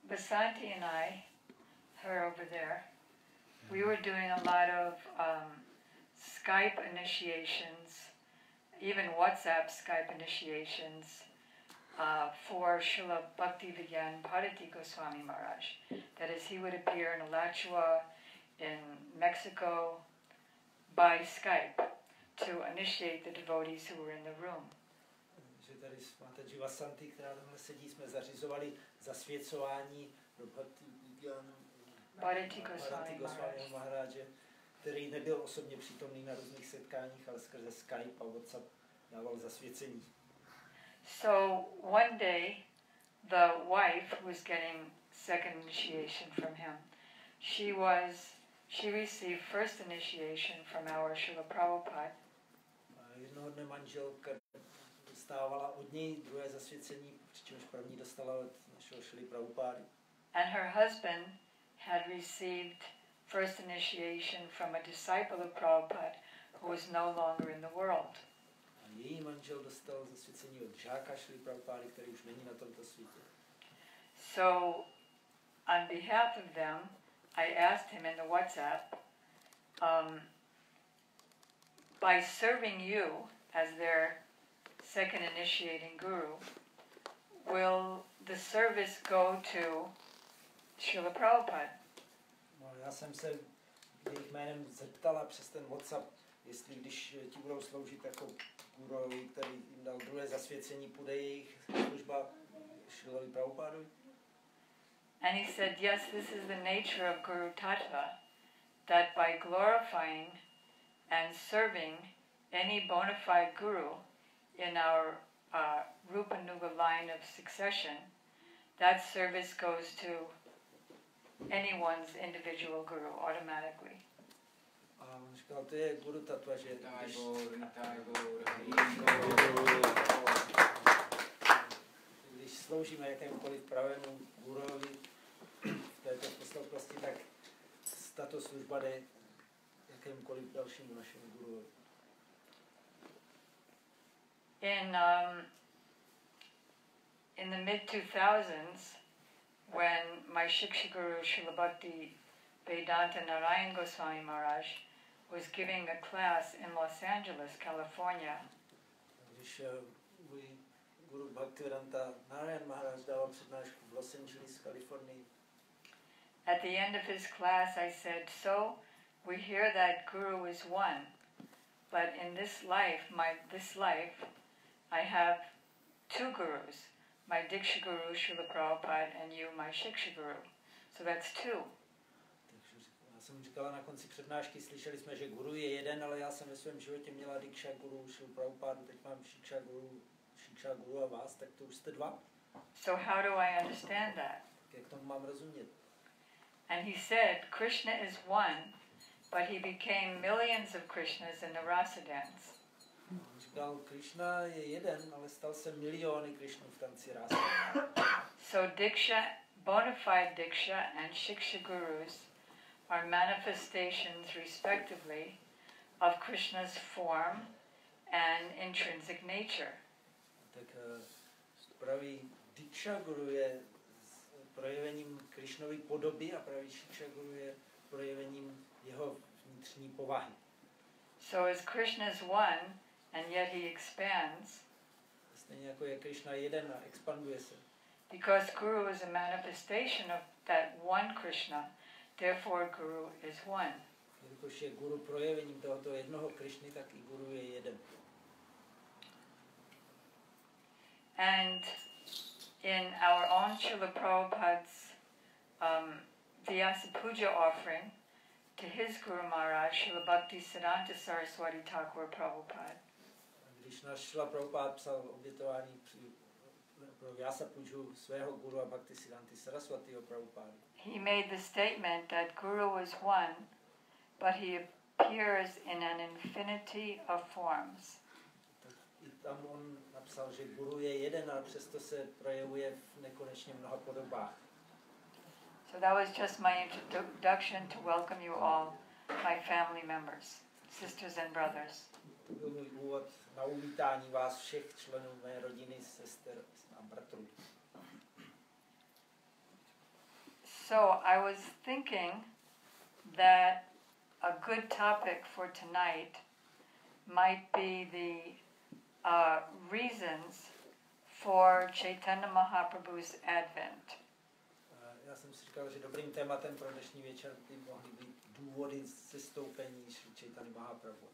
Basanti and I, her over there, we were doing a lot of Skype initiations, even WhatsApp Skype initiations for Srila Bhaktivédanty Goswami Maharaj. That is, he would appear in Alachua, in Mexico, by Skype to initiate the devotees who were in the room. Že tady máte Jivasanti, která tamhle sedí, jsme zařizovali zasvěcování pro Bhaktivédanty Goswami Maharádže, který nebyl osobně přítomný na různých setkáních, ale skrze Skype a WhatsApp dával zasvěcení. So one day, the wife was getting second initiation from him. She received first initiation from our Šrily Prabhupády. Jednoho dne manželka dostávala od něj druhé zasvěcení, přičemž první dostala od našeho Šrily Prabhupády. And her husband had received first initiation from a disciple of Prabhupada who was no longer in the world. A její manžel dostal zasvěcení od žáka Šrily Prabhupády, který už není na tomto světě. So, on behalf of them, I asked him in the WhatsApp, by serving you as their second initiating guru, will the service go to Šrily Prabhupády? No, já jsem se jejich jménem zeptala přes ten WhatsApp, jestli když ti budou sloužit jako guruovi, který jim dal druhé zasvěcení, půjde jejich služba Šrily Prabhupády. And he said, yes, this is the nature of Guru Tattva, that by glorifying and serving any bona fide guru in our Rupa Nuga line of succession, that service goes to anyone's individual guru automatically. A on říkal, to je Guru Tattva, že když sloužíme jakémukoliv pravému guruovi v této posloupnosti, tak tato služba jde jakémukoliv dalšímu našemu guruovi. In the mid-2000s, when my Shiksha Guru Srila Bhaktivédanty Narayana Goswami Maharaj was giving a class in Los Angeles, California, když můj guru Bhaktivédanta Narayana Maharádže dával přednášku v Los Angeles, Kalifornii, at the end of his class I said, so we hear that Guru is one, but in this life, I have two gurus, my Diksha Guru, Srila Prabhupada, and you, my Shiksha Guru. So that's two. Já jsem říkala na konci přednášky, slyšeli jsme, že guru je jeden, ale já jsem ve svém životě měla Diksha Guru, Srila Prabhupádu, teď mám Shiksha Guru a vás, tak to už jste dva. So how do I understand that? Tak jak tomu mám rozumět? And he said, Krishna is one, but he became millions of Krishnas in the rasa dance. On říkal, Krishna je jeden, ale stal se miliony Krishnů v tanci rasa. So Diksha, bona fide Diksha and Shiksha Gurus are manifestations respectively of Krishna's form and intrinsic nature. Tak pravý Diksha Guru je projevením Krishnovy podoby a pravý Shiksha Guru je projevením jeho vnitřní povahy. So as Krishna is one and yet he expands, stejně jako je Krishna jeden a expanduje se. Because Guru is a manifestation of that one Krishna, therefore Guru is one. Jelikož je Guru projevením tohoto jednoho Krishny, tak i Guru je jeden. And in our own Srila Prabhupada's Vyasa Puja offering to his Guru Maharaj, Srila Bhaktisiddhanta Saraswati Thakur Prabhupada, když náš Srila Prabhupád psal obětování pro Vyasa Puju svého guru a Bhaktisiddhanty Saraswatiho Prabhupády, he made the statement that Guru is one, but he appears in an infinity of forms. Tak i tam on napsal, že guru je jeden, ale přesto se projevuje v nekonečně mnoha podobách. So that was just my introduction to welcome you all, my family members, sisters and brothers. To byl můj úvod na uvítání vás všech členů mé rodiny, sester a bratrů. So I was thinking that a good topic for tonight might be the reasons for Chaitanya Mahaprabhu's advent. Já jsem si říkal, že dobrým tématem pro dnešní večer by mohly být důvody sestoupení Šri Chaitanya Mahaprabhu.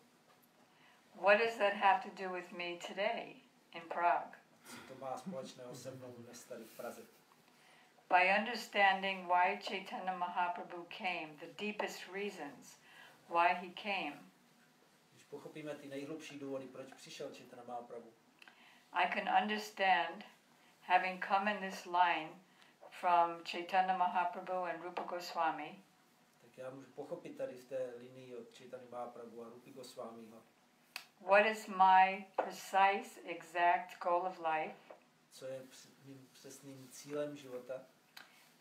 What does that have to do with me today in Prague? Co to má společného se mnou dnes tady v Praze? By understanding why Chaitanya Mahaprabhu came, the deepest reasons why he came, Když pochopíme ty nejhlubší důvody, proč přišel Chaitanya Mahaprabhu, I can understand, having come in this line from Chaitanya Mahaprabhu and Rupa Goswami, tak já můžu pochopit tady v té linii od Chaitanya Mahaprabhu a Rupy Goswamiho, what is my precise, exact goal of life, co je mým přesným cílem života.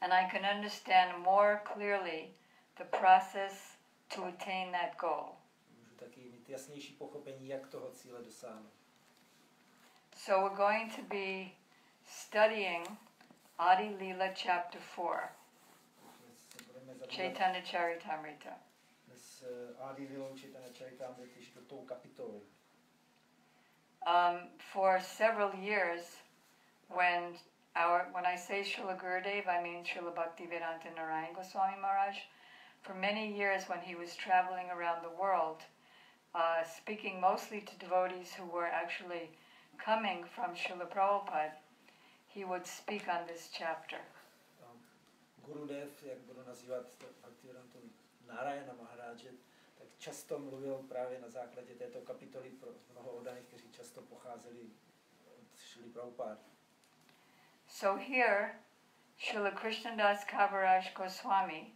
and I can understand more clearly the process to attain that goal. Můžu taky mít jasnější pochopení, jak toho cíle dosáhnout. So we're going to be studying Adi Lila chapter 4, Dnes se budeme zabývat Chaitanya Charitamrita. dnes Adi Lilou Chaitanya Charitamrity 4. kapitolu. For several years, when I say Srila Gurudev, I mean Srila Bhaktivédanty Narayana Maharádže. For many years when he was traveling around the world, speaking mostly to devotees who were actually coming from Šrily Prabhupády, he would speak on this chapter. Gurudev, jak budu nazývat Bhaktivédanty Narayana Maharádže, tak často mluvil právě na základě této kapitoly pro mnoho oddaných, kteří často pocházeli od Šrily Prabhupády. So here, Srila Krishnadas Kaviraj Goswami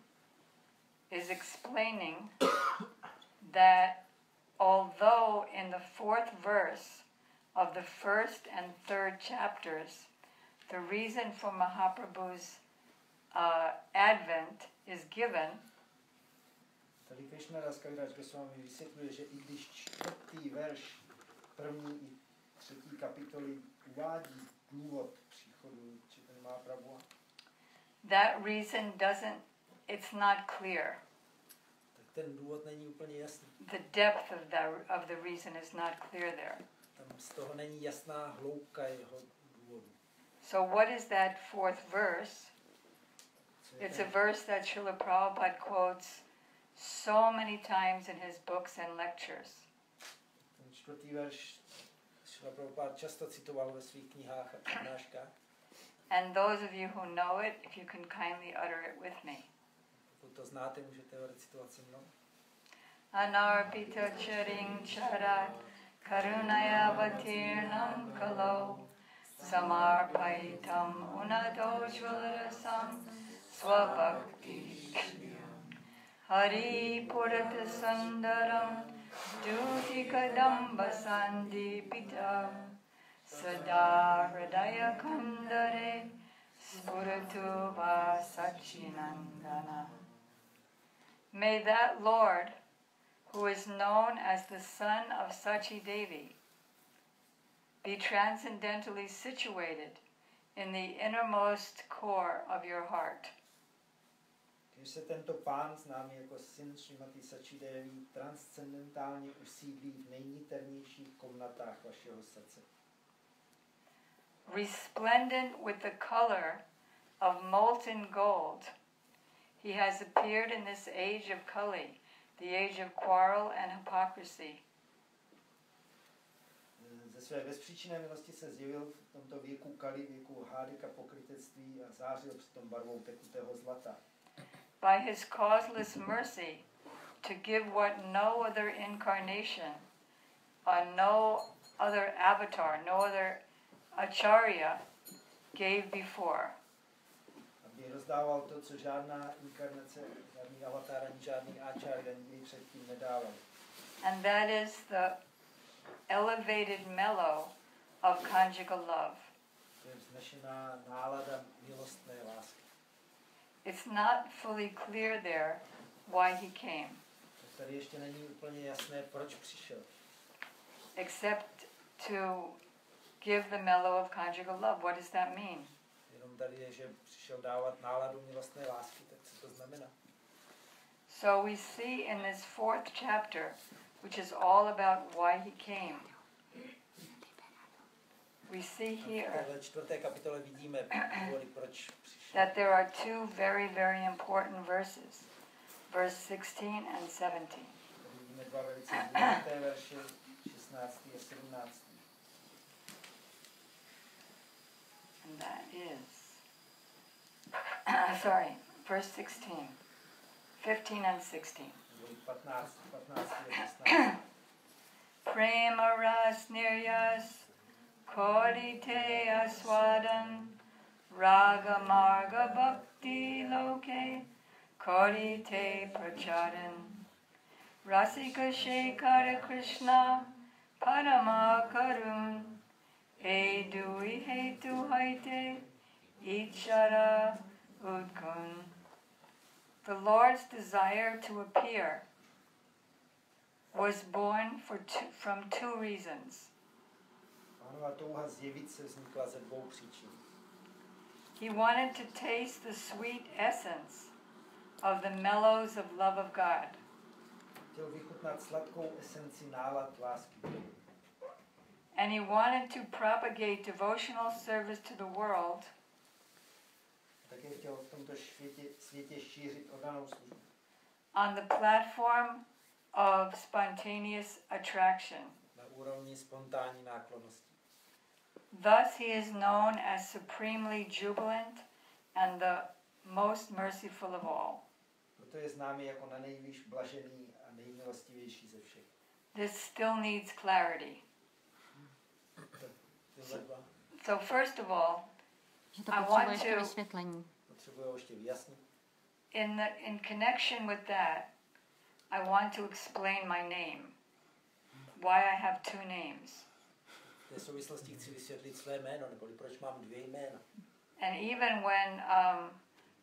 is explaining that although in the 4th verse of the 1st and 3rd chapters, the reason for Mahaprabhu's advent is given, Tady Krishnadas Kaviraj Goswami vysvětluje, že i když 4. verš 1. i 3. kapitoly uvádí důvod příchodu Chaitanya Mahaprabhu, that reason it's not clear. tak ten důvod není úplně jasný. The depth of the reason is not clear there. Tam z toho není jasná hloubka jeho důvodu. So what is that 4th verse? It's a verse that Srila Prabhupada quotes so many times in his books and lectures. Ten 4. verš Srila Prabhupád často citoval ve svých knihách a přednáškách. And those of you who know it, if you can kindly utter it with me. Pokud to znáte, můžete ho recitovat se mnou. Anarpita charing charat karunayavatirnam kalo samarpaitam unadojvalarasam svabhakti Hari purata sandaram duti kadamba sandipitam sada hridaya kandare spuratu vasachinandana. May that Lord, who is known as the son of Sachi Devi, be transcendentally situated in the innermost core of your heart. Když se tento pán, známý jako syn Šrimati Sachi Devi, transcendentálně usídlí v nejniternějších komnatách vašeho srdce. Resplendent with the color of molten gold, he has appeared in this age of Kali, the age of quarrel and hypocrisy. Ze své bezpříčinné milosti se zjevil v tomto věku Kali, věku hádek a pokrytectví a zářil přitom barvou tekutého zlata. By his causeless mercy to give what no other incarnation, no other avatar, no other acharya gave before. Aby rozdával to, co žádná inkarnace, žádný avatar ani žádný acharya nikdy předtím nedával. And that is the elevated mellow of conjugal love. To je vznešená nálada milostné lásky. It's not fully clear there why he came. Tady ještě není úplně jasné, proč přišel. Except to give the mellow of conjugal love. What does that mean? Jenom tady je, že přišel dávat náladu milostné lásky, tak co to znamená? So we see in this 4th chapter, which is all about why he came, we see here v 4. kapitole vidíme důvody, proč přišel. that there are 2 very, very important verses, verse 16 and 17. Vidíme 2 velice důležité verše, 16. a 17. And that is, verse 16, 15 and 16. 15 a 16. Prema ras niryas kodite aswadan raga marga bhakti loke kodite prachadan rasika shekara Krishna parama karun edui hetu haite ichara udkun. The Lord's desire to appear was born from 2 reasons. Pánova touha zjevit se vznikla ze 2 příčin. He wanted to taste the sweet essence of the mellows of love of God. Chtěl vychutnat sladkou esenci nálad lásky. And he wanted to propagate devotional service to the world Také chtěl v tomto světě šířit oddanou službu. on the platform of spontaneous attraction. Na úrovni spontánní náklonnosti. Thus he is known as supremely jubilant and the most merciful of all. Proto je známý jako na nejvýš blažený a nejmilostivější ze všech. This still needs clarity. So first of all, Že to I potřebuje want ještě to, vysvětlení. Potřebuji ještě vyjasnit. in connection with that, I want to explain my name. Why I have 2 names. V té souvislosti chci vysvětlit své jméno, neboli proč mám 2 jména. And even when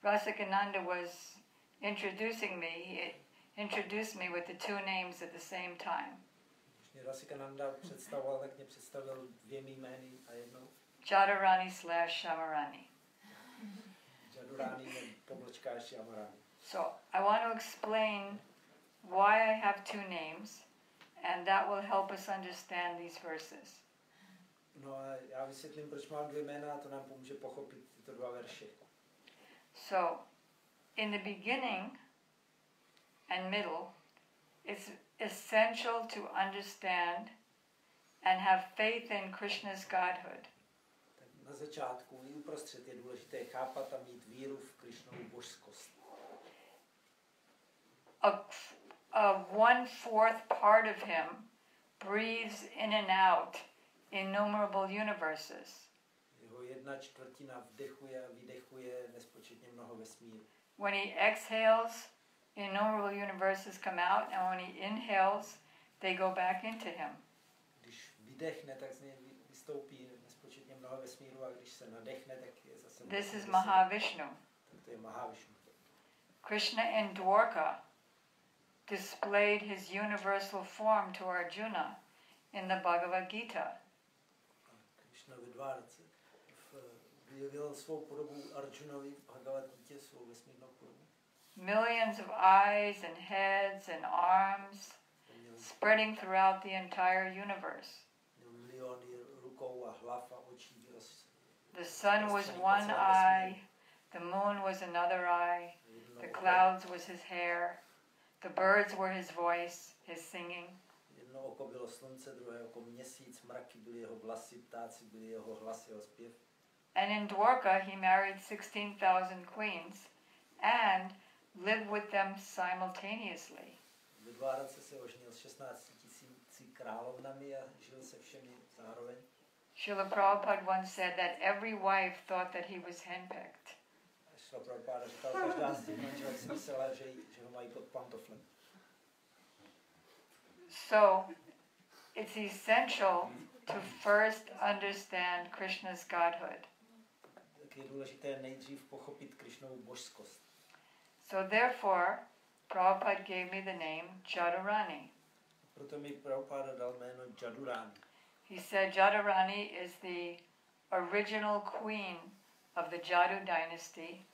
Rasikananda was introducing me, he introduced me with the 2 names at the same time. Když mě Rasikananda představoval, tak mě představil 2 jmény a jednou. Jadurání / Samarání. Jadurání / Syamarání. So I want to explain why I have 2 names, and that will help us understand these verses. No a já vysvětlím, proč mám 2 jména a to nám pomůže pochopit tyto 2 verše. So, in the beginning and middle, it's essential to understand and have faith in Krishna's godhood. Tak na začátku i uprostřed je důležité chápat a mít víru v Krishnovu božskost. A 1/4 part of him breathes in and out innumerable universes. Jeho 1/4 vdechuje a vydechuje nespočetně mnoho vesmíru. When he exhales, innumerable universes come out, and when he inhales, they go back into him. Když vydechne, tak z něj vystoupí nespočetně mnoho vesmíru a když se nadechne, tak je zase... This is Mahavishnu. Tak to je Mahavishnu. Krishna in Dwarka displayed his universal form to Arjuna in the Bhagavad Gita. Krishna ve Dvárce vyjevil svou podobu Arjunovi v Bhagavad Gita, svou vesmírnou podobu. Millions of eyes and heads and arms spreading throughout the entire universe. Miliony rukou a hlav a očí. The sun was one eye, the moon was another eye, the clouds was his hair, the birds were his voice, his singing. Jedno oko bylo slunce, druhé oko měsíc, mraky byly jeho vlasy, ptáci byly jeho hlas, jeho zpěv. And in Dwarka he married 16,000 queens and lived with them simultaneously. Ve Dvárce se oženil s 16 000 královnami a žil se všemi zároveň. Šrily Prabhupády once said that every wife thought that he was henpecked. Šrily Prabhupády říkal, každá z těch manželek si myslela, že ho mají pod pantoflem. So, it's essential to first understand Krishna's godhood. Tak je důležité nejdřív pochopit Krishnovu božskost. So therefore, Prabhupada gave me the name Jadurání. Proto mi Prabhupada dal jméno Jadurání. He said Jadurání is the original queen of the Jadu dynasty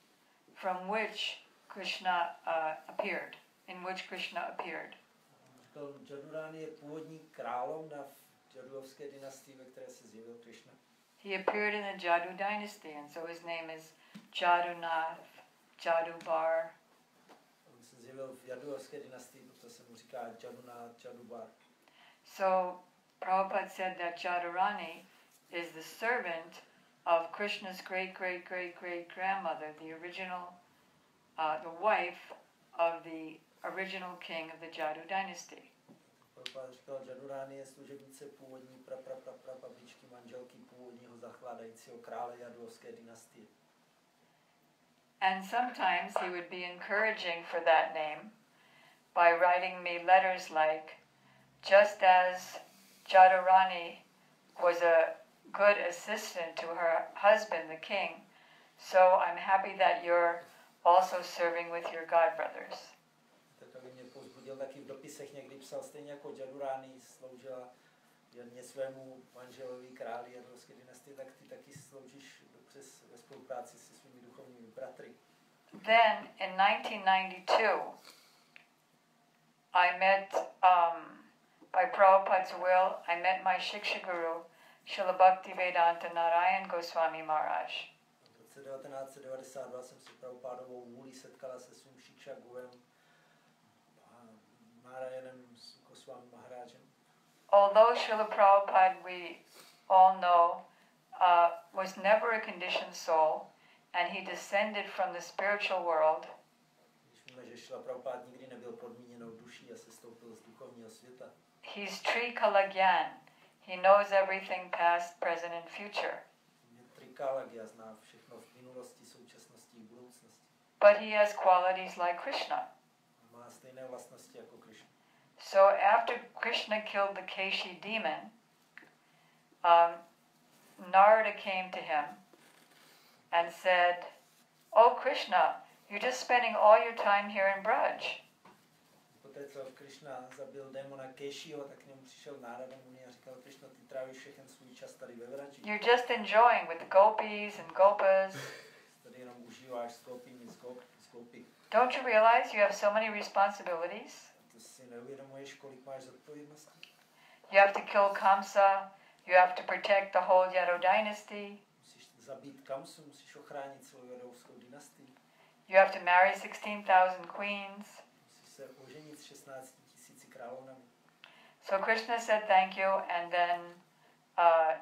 from which Krishna appeared, in which Krishna appeared. Jadurání je původní královna v Jaduovské dynastii, ve které se zjevil Krishna. He appeared in the Jadu dynasty, and so his name is Jadunath, Jadubar. On se zjevil v Jaduovské dynastii, proto se mu říká Jadunath, Jadubar. So Prabhupada said that Jadurani is the servant of Krishna's great-great-great-great-grandmother, the original, the wife of the original king of the Jadu dynasty. Prabhupada říkal, Jadurání je služebnice původní babičky manželky původního zakládajícího krále Jaduovské dynastie. And sometimes he would be encouraging for that name by writing me letters like, just as Jadurani was a good assistant to her husband, the king, so I'm happy that you're also serving with your godbrothers. Tak aby mě povzbudil taky v dopisech někdy psal, stejně jako Jadurání sloužila jen svému manželovi králi Jaduovské dynastie, tak ty taky sloužíš přes ve spolupráci se svými duchovními bratry. Then in 1992, I met, by Prabhupada's will, I met my Shiksha Guru, Šrily Bhaktivédanty Narayana Maharádže. V roce 1992 jsem se Prabhupádovou vůlí setkala se svým Shiksha Gurem Narayanem Maharádžem. Although Srila Prabhupada, we all know, was never a conditioned soul, and he descended from the spiritual world, he's Trikalagyan. He knows everything past, present, and future. But he has qualities like Krishna. So after Krishna killed the Keshi demon, Narada came to him and said, "Oh Krishna, you're just spending all your time here in Braj. Poté, co Krishna zabil démona Keshiho, tak k němu přišel Narada Muni a říkal, Krishna, ty trávíš všechen svůj čas tady ve Vraži. You're just enjoying with the gopis and gopas. Tady jenom užíváš s gopimi, s gopi. Don't you realize you have so many responsibilities? To si neuvědomuješ, kolik máš zodpovědností. You have to kill Kamsa. You have to protect the whole Yadu dynasty. Musíš zabít Kamsu, musíš ochránit celou Jadovskou dynastii. You have to marry 16,000 queens. Musíš se oženit s 16 000 královnami. So Krishna said thank you, and then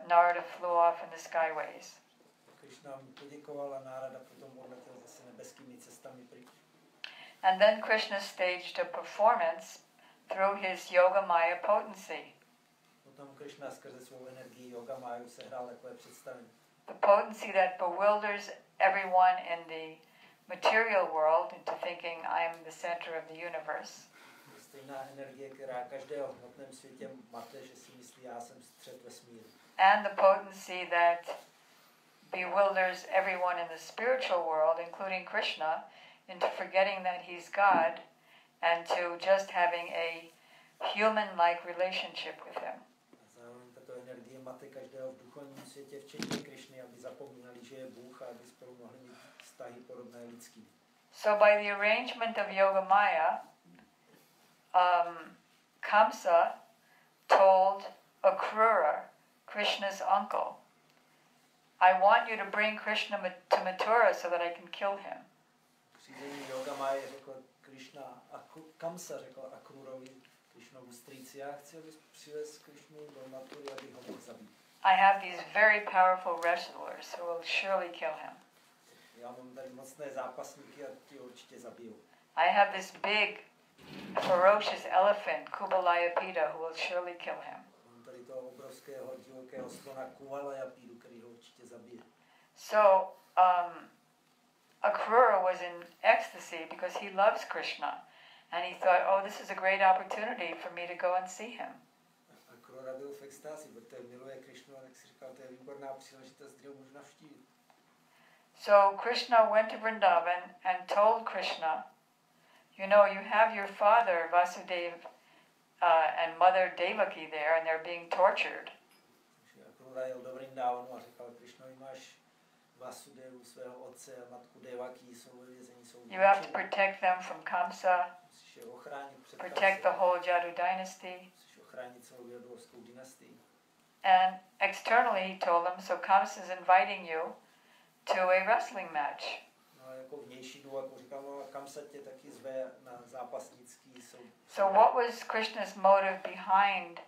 Narada flew off in the skyways. Krishna mu poděkoval a Narada potom odletěl zase nebeskými cestami pryč. And then Krishna staged a performance through his Yoga Maya potency. Potom Krishna skrze svou energii Yoga Mayu sehrál takové představení. The potency that bewilders everyone in the material world into thinking I'm the center of the universe. Stejná energie, která každého v hmotném světě mate, že si myslí, já jsem střed vesmíru. And the potency that bewilders everyone in the spiritual world, including Krishna, into forgetting that he's God and to just having a human-like relationship with him. Zároveň tato energie mate každého v duchovním světě, včetně Krishny, aby zapomínali, že je Bůh a aby spolu mohli mít vztahy podobné lidským. So by the arrangement of Yoga Maya, Kamsa told Akrura, Krishna's uncle, I want you to bring Krishna to Mathura so that I can kill him. Řízení Yoga Maya řekl Krishna a Kamsa řekl Akrurovi, Krishnovu strýci, já chci, abys přivez Krishnu do Mathury, aby ho mohl zabít. I have these very powerful wrestlers who will surely kill him. Já mám tady mocné zápasníky a ty určitě zabijou. I have this big, ferocious elephant, Kubalayapita, who will surely kill him. Mám tady toho obrovského divokého slona Kuvalayapídu, který ho určitě zabije. So, Akrura was in ecstasy because he loves Krishna. And he thought, oh, this is a great opportunity for me to go and see him. Akrura byl v extázi, protože miluje Krishnu, a tak si říkal, to je výborná příležitost, kdy ho můžu navštívit. So Krishna went to Vrindavan and told Krishna, you know, you have your father Vasudeva and mother Devaki there, and they're being tortured. Akrura jel do Vrindavanu a říkal Krishnovi, máš Vasudevu, svého otce a matku Devaki, jsou ve vězení, jsou You have to protect them from Kamsa, musíš je ochránit před protect the whole Jadu dynasty. musíš ochránit celou Jaduovskou dynastii. And externally he told them, so Kamsa is inviting you to a wrestling match. No a jako vnější důvod, jako říkám, no, Kamsa tě taky zve na zápasnický soud. So what was Krishna's motive behind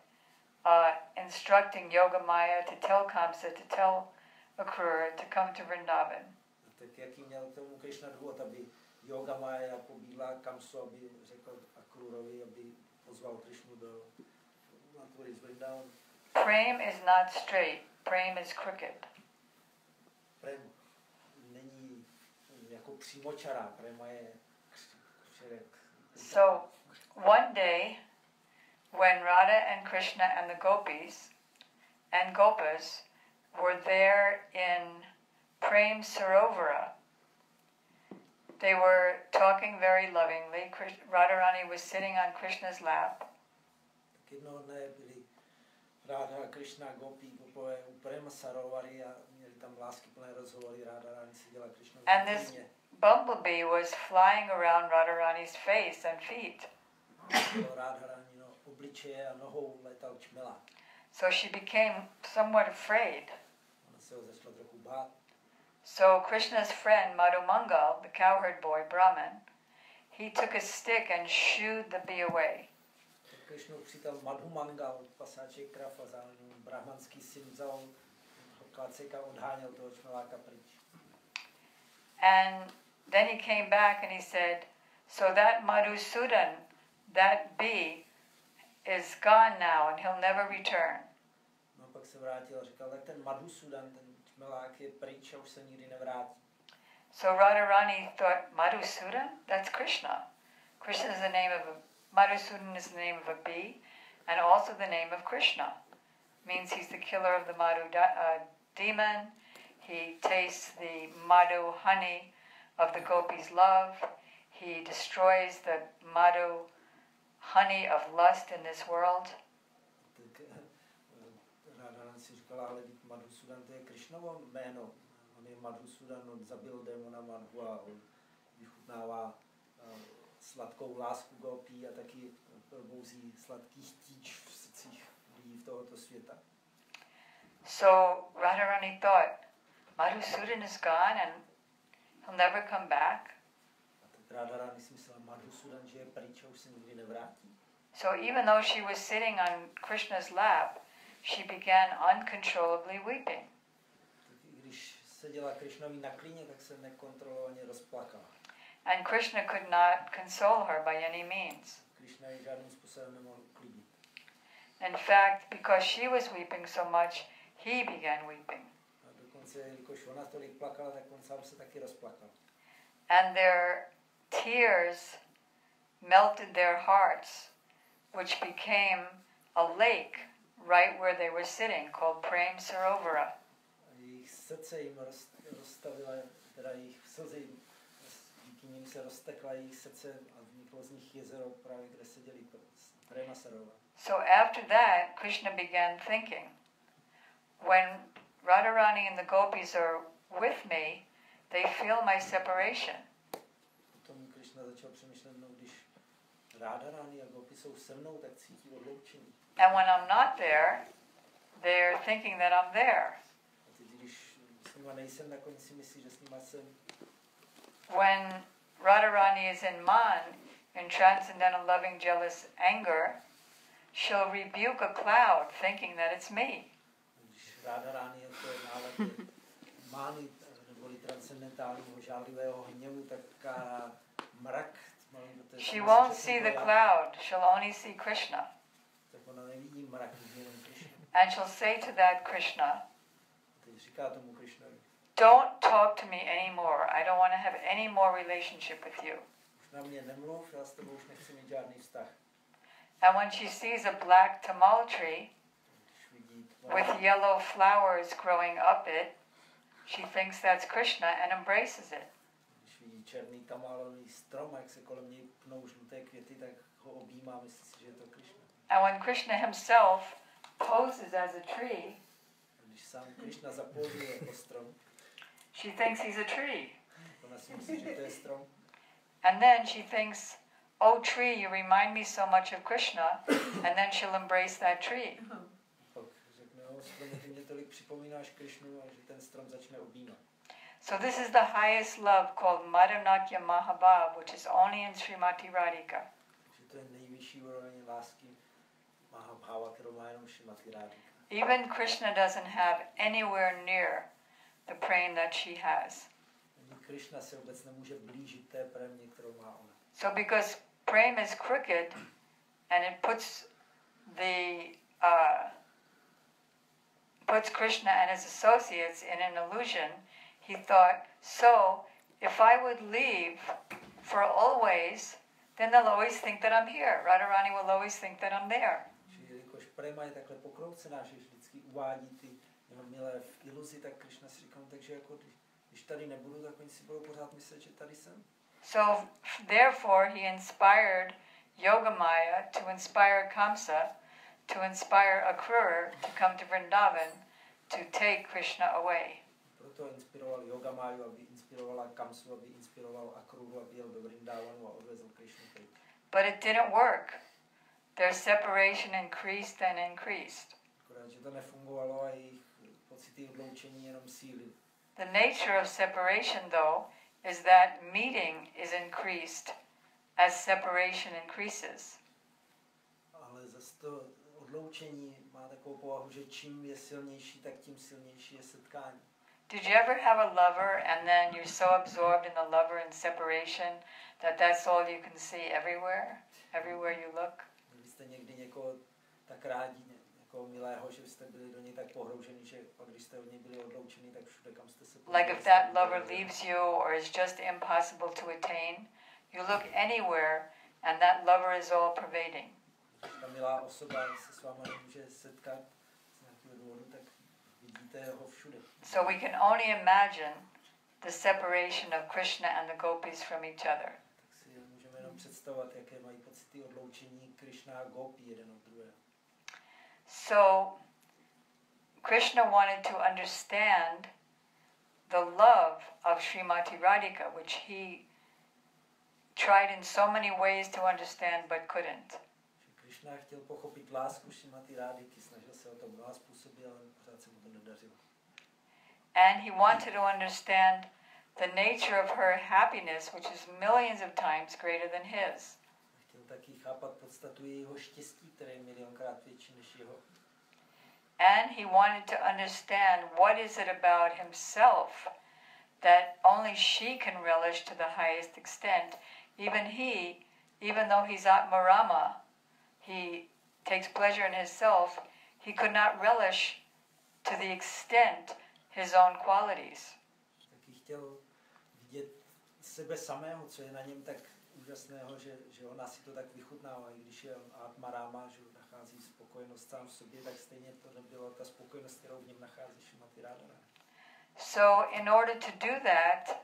instructing Yogamaya to tell Kamsa, to tell Akrura to come to Vrindavan? Tak jaký měl k tomu Krishna důvod, aby Yogamaya pobídla Kamsu, aby řekl Akrurovi, aby pozval Krishnu na tvůj Vrindavan? Prem is not straight, prem is crooked. Prem není jako přímočará, prema je So one day when Radha and Krishna and the gopis and gopas were there in Prem Sarovara, they were talking very lovingly. Radharani was sitting on Krishna's lap. Tak jednoho dne byli Radha a Krishna, gopi, gopové u Prema Sarovary a měli tam láskyplné rozhovory. Radharani seděla Krishna v And this bumblebee was flying around Radharani's face and feet. Radharani obličeje a nohou letal čmelák. So she became somewhat afraid. Ona se ho začala trochu bát. So Krishna's friend Madhumangal, the cowherd boy Brahman, he took a stick and shooed the bee away. Krishnův přítel Madhumangal, pasáček krav a zároveň brahmanský syn, vzal klacek a odháněl toho čmeláka pryč. And then he came back and he said, so that Madhusudan, that bee, is gone now and he'll never return. No pak se vrátil a říkal, tak ten Madhusudan, ten čmelák je pryč a už se nikdy nevrátí. So Radharani thought, Madhusudan? That's Krishna. Krishna is the name of Madhusudan is the name of a bee and also the name of Krishna. Means he's the killer of the Madhu demon. He tastes the Madhu honey of the gopis' love. He destroys the Madhu honey of lust in this world. Tak Radharani si říkala, ale Madhusudan to je Krishnovo jméno. On je Madhusudan, on zabil démona Madhu a on vychutnává sladkou lásku gopí a taky probouzí sladký chtíč v srdcích lidí v tohoto světa. So Radharani thought, Madhusudan is gone and he'll never come back. A tak Radharani si myslela, Madhusudan, že je pryč a už se nikdy nevrátí. So even though she was sitting on Krishna's lap, she began uncontrollably weeping. Tak i když seděla Krishnovi na klíně, tak se nekontrolovaně rozplakala. And Krishna could not console her by any means. Krishna ji žádným způsobem nemohl uklidnit. In fact, because she was weeping so much, he began weeping. A dokonce, jelikož ona tolik plakala, tak on sám se taky rozplakal. And their tears melted their hearts, which became a lake right where they were sitting, called Prem Sarovara. A jejich srdce jim rozstavila, teda jejich slzy, díky nim se roztekla jejich srdce a vzniklo z nich jezero právě, kde seděli Prema Sarovara. So after that, Krishna began thinking, when Radharani and the gopis are with me, they feel my separation. Potom Krishna začal přemýšlet, no když Radharani a gopi jsou se mnou, tak cítí odloučení. And when I'm not there, they're thinking that I'm there. A teď, když s nima nejsem, tak oni si myslí, že s nima jsem. When Radharani is in man, in transcendental loving jealous anger, she'll rebuke a cloud thinking that it's me. Když Radharani je to nálad mány, neboli transcendentálního žádlivého hněvu, tak kára mrak. She won't see the cloud, she'll only see Krishna. Tak ona nevidí mrak, jenom Krishna. And she'll say to that Krishna, Teď říká tomu Krishnovi, don't talk to me anymore. I don't want to have any more relationship with you. už na mě nemluv, já s tebou už nechci mít žádný vztah. And when she sees a black tamal tree with yellow flowers growing up it, she thinks that's Krishna and embraces it. Když vidí černý tamálový strom, jak se kolem něj pnou žluté květy, tak ho objímá, myslí si, že je to Krishna. And when Krishna himself poses as a tree, Když sám Krishna zapózuje jako strom, She thinks he's a tree. Ona si myslí, že to je strom. And then she thinks, oh tree, you remind me so much of Krishna, and then she'll embrace that tree. Pak řekne, stromě, ty mě tolik připomínáš Krishnu, a že ten strom začne objímat. So this is the highest love called Madhanatya Mahabhav, which is only in Srimati Radhika. Takže to je nejvyšší úroveň lásky Mahabhava, kterou má jenom Srimati Radhika. Even Krishna doesn't have anywhere near the prem that she has. Ani Krishna se vůbec nemůže blížit té prémě, kterou má ona. So because prem is crooked and it puts Krishna and his associates in an illusion, he thought, so if I would leave for always, then they'll always think that I'm here. Radharani will always think that I'm there. Jelikož préma je takhle pokroucená, že vždycky uvádí ty milé v iluzi, tak Krishna si říkal, takže jako když tady nebudu, tak oni si budou pořád myslet, že tady jsem. So therefore he inspired Yogamaya to inspire Kamsa, to inspire Akrura to come to Vrindavan to take Krishna away. Proto inspiroval Yogamáju, aby inspirovala Kamsu, aby inspiroval Akruru, aby jel do Vrindavanu a odvezl Krishnu pryč. But it didn't work. Their separation increased and increased. Akorát, že to nefungovalo a jejich pocity odloučení jenom sílily. The nature of separation, though, is that meeting is increased as separation increases. Ale zase to odloučení má takovou povahu, že čím je silnější, tak tím silnější je setkání. Did you ever have a lover and then you're so absorbed in the lover and separation that that's all you can see everywhere you look? Vy jste někdy někoho tak rádi, někoho milého, že jste byli do něj tak pohrouženi, že pak když jste od něj byli odloučeni, tak všude, kam jste se like if that lover leaves you or is just impossible to attain, you look anywhere and that lover is all pervading. Když ta milá osoba se s váma nemůže setkat z nějakého důvodu, tak vidíte ho všude. So we can only imagine the separation of Krishna and the gopis from each other. Tak si můžeme jenom představovat, jaké mají pocity odloučení Krishna a gopi jeden od druhého. So Krishna wanted to understand the love of Srimati Radhika, which he tried in so many ways to understand but couldn't. Krishna chtěl pochopit lásku Srimati Radhiky, snažil se o to mnoha způsoby, ale pořád se mu to nedařilo. And he wanted to understand the nature of her happiness, which is millions of times greater than his. Chtěl taky chápat podstatu jejího štěstí, které je milionkrát větší než jeho. And he wanted to understand what is it about himself that only she can relish to the highest extent. Even though he's Atmarama, he takes pleasure in himself, he could not relish to the extent his own qualities. Taky chtěl vidět sebe samého, co je na něm tak úžasného, že ona si to tak vychutnává. I když je Atmarama, že nachází spokojenost sám v sobě, tak stejně to nebyla ta spokojenost, kterou v něm nachází Srimati Radharani. So in order to do that,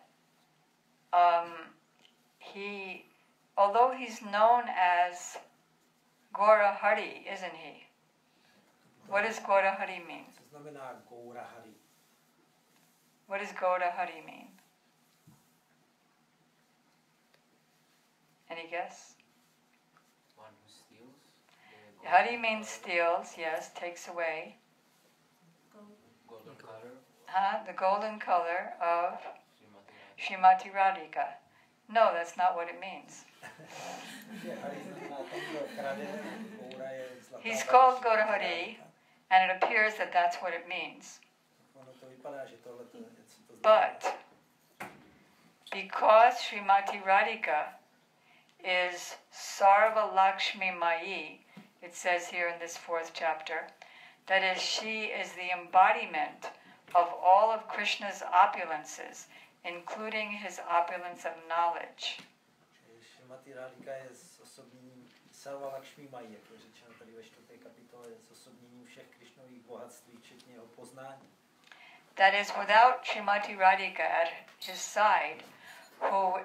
although he's known as Gaurahari, isn't he? What does Gaurahari mean? Co znamená Gaurahari? What does Gaurahari mean? Any guess? One who steals. Hari means steals, yes, takes away. Golden color. The golden color of Srimati Radhika. No, that's not what it means. He's called Gaurahari, and it appears that that's what it means. But because Srimati Radhika is Sarva Lakshmi Mayi, it says here in this 4th chapter, that is, she is the embodiment of all of Krishna's opulences, including his opulence of knowledge. Srimati Radhika je osobněním Sarva Lakshmi Mayi, jak je řečeno tady ve 4. kapitole, je osobněním všech Krishnových bohatství, včetně jeho poznání. That is, without Srimati Radhika at his side, who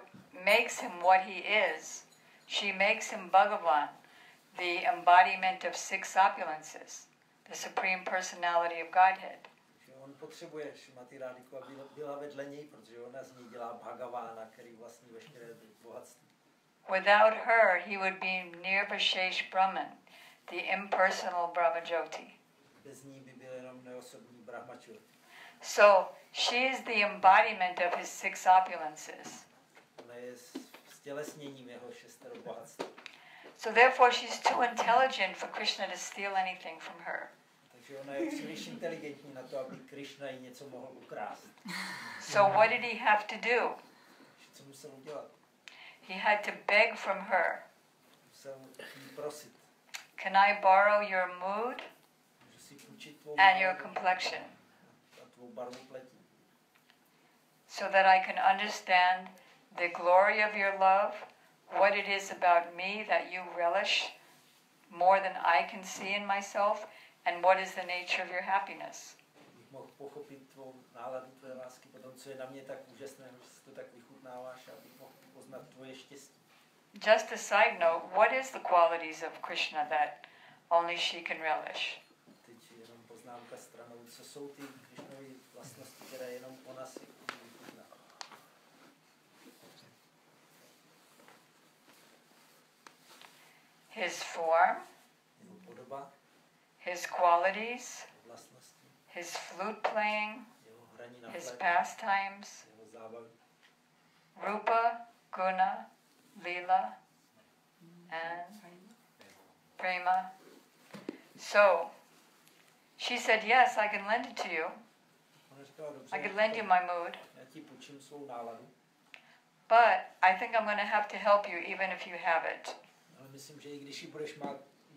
makes him what he is, she makes him Bhagavan, the embodiment of 6 opulences, the Supreme Personality of Godhead. on potřebuje Šrimati Rádiku, aby byla vedle něj, protože ona z něj dělá Bhagavána, který vlastní veškeré bohatství. Without her, he would be Nirvashesh Brahman, the impersonal Brahmajyoti. Bez ní by byl jenom neosobní Brahmajyoti. So, she is the embodiment of his 6 opulences. Ona je stělesněním jeho 6 bohatství. So therefore she's too intelligent for Krishna to steal anything from her. Takže ona je příliš inteligentní na to, aby Krishna jí něco mohl ukrást. So what did he have to do? Co musel udělat? He had to beg from her. Musel jí prosit. Can I borrow your mood Můžu si půjčit tvou and your complexion a tvou barvu pleti. so that I can understand the glory of your love, what it is about me that you relish more than I can see in myself, and what is the nature of your happiness. Bych mohl pochopit tvou náladu, tvé lásky, potom, co je na mě tak úžasné, že si to tak vychutnáváš, abych mohl poznat tvoje štěstí. Just a side note, what is the qualities of Krishna that only she can relish? Teď jenom poznámka stranou, co jsou ty Krišnovy vlastnosti, které jenom ona si vychutná. His form, Jeho podoba, his qualities, vlastnosti, his flute playing, jeho hraní na his flétnu, pastimes, jeho zábavy, rupa, guna, lila, and prema. So, she said, yes, I can lend it to you. Ona říkala, I could dobře, lend you my mood, já ti půjčím svou náladu, but I think I'm going to have to help you even if you have it. ale myslím, že i když ji budeš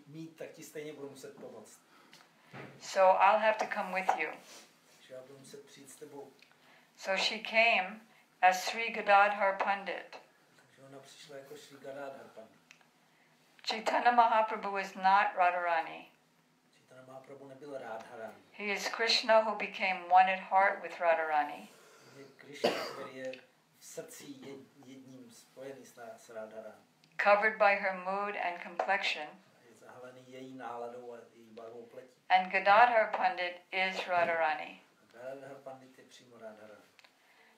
mít, tak ti stejně budu muset pomoct. So I'll have to come with you. Takže já budu muset přijít s tebou. So she came as Sri Gadadhar Pandit. Takže ona přišla jako Sri Gadadhar Pandit. Chaitanya Mahaprabhu is not Radharani. Chaitanya Mahaprabhu nebyl Radharani. He is Krishna who became one at heart with Radharani. Je Krishna, který je v srdci jedním spojený s Radharani. Covered by her mood and complexion. Je zahalený její náladou a její barvou pleti. And Gadadhar Pandit is Radharani. Gadadhar Pandit je přímo Radharani.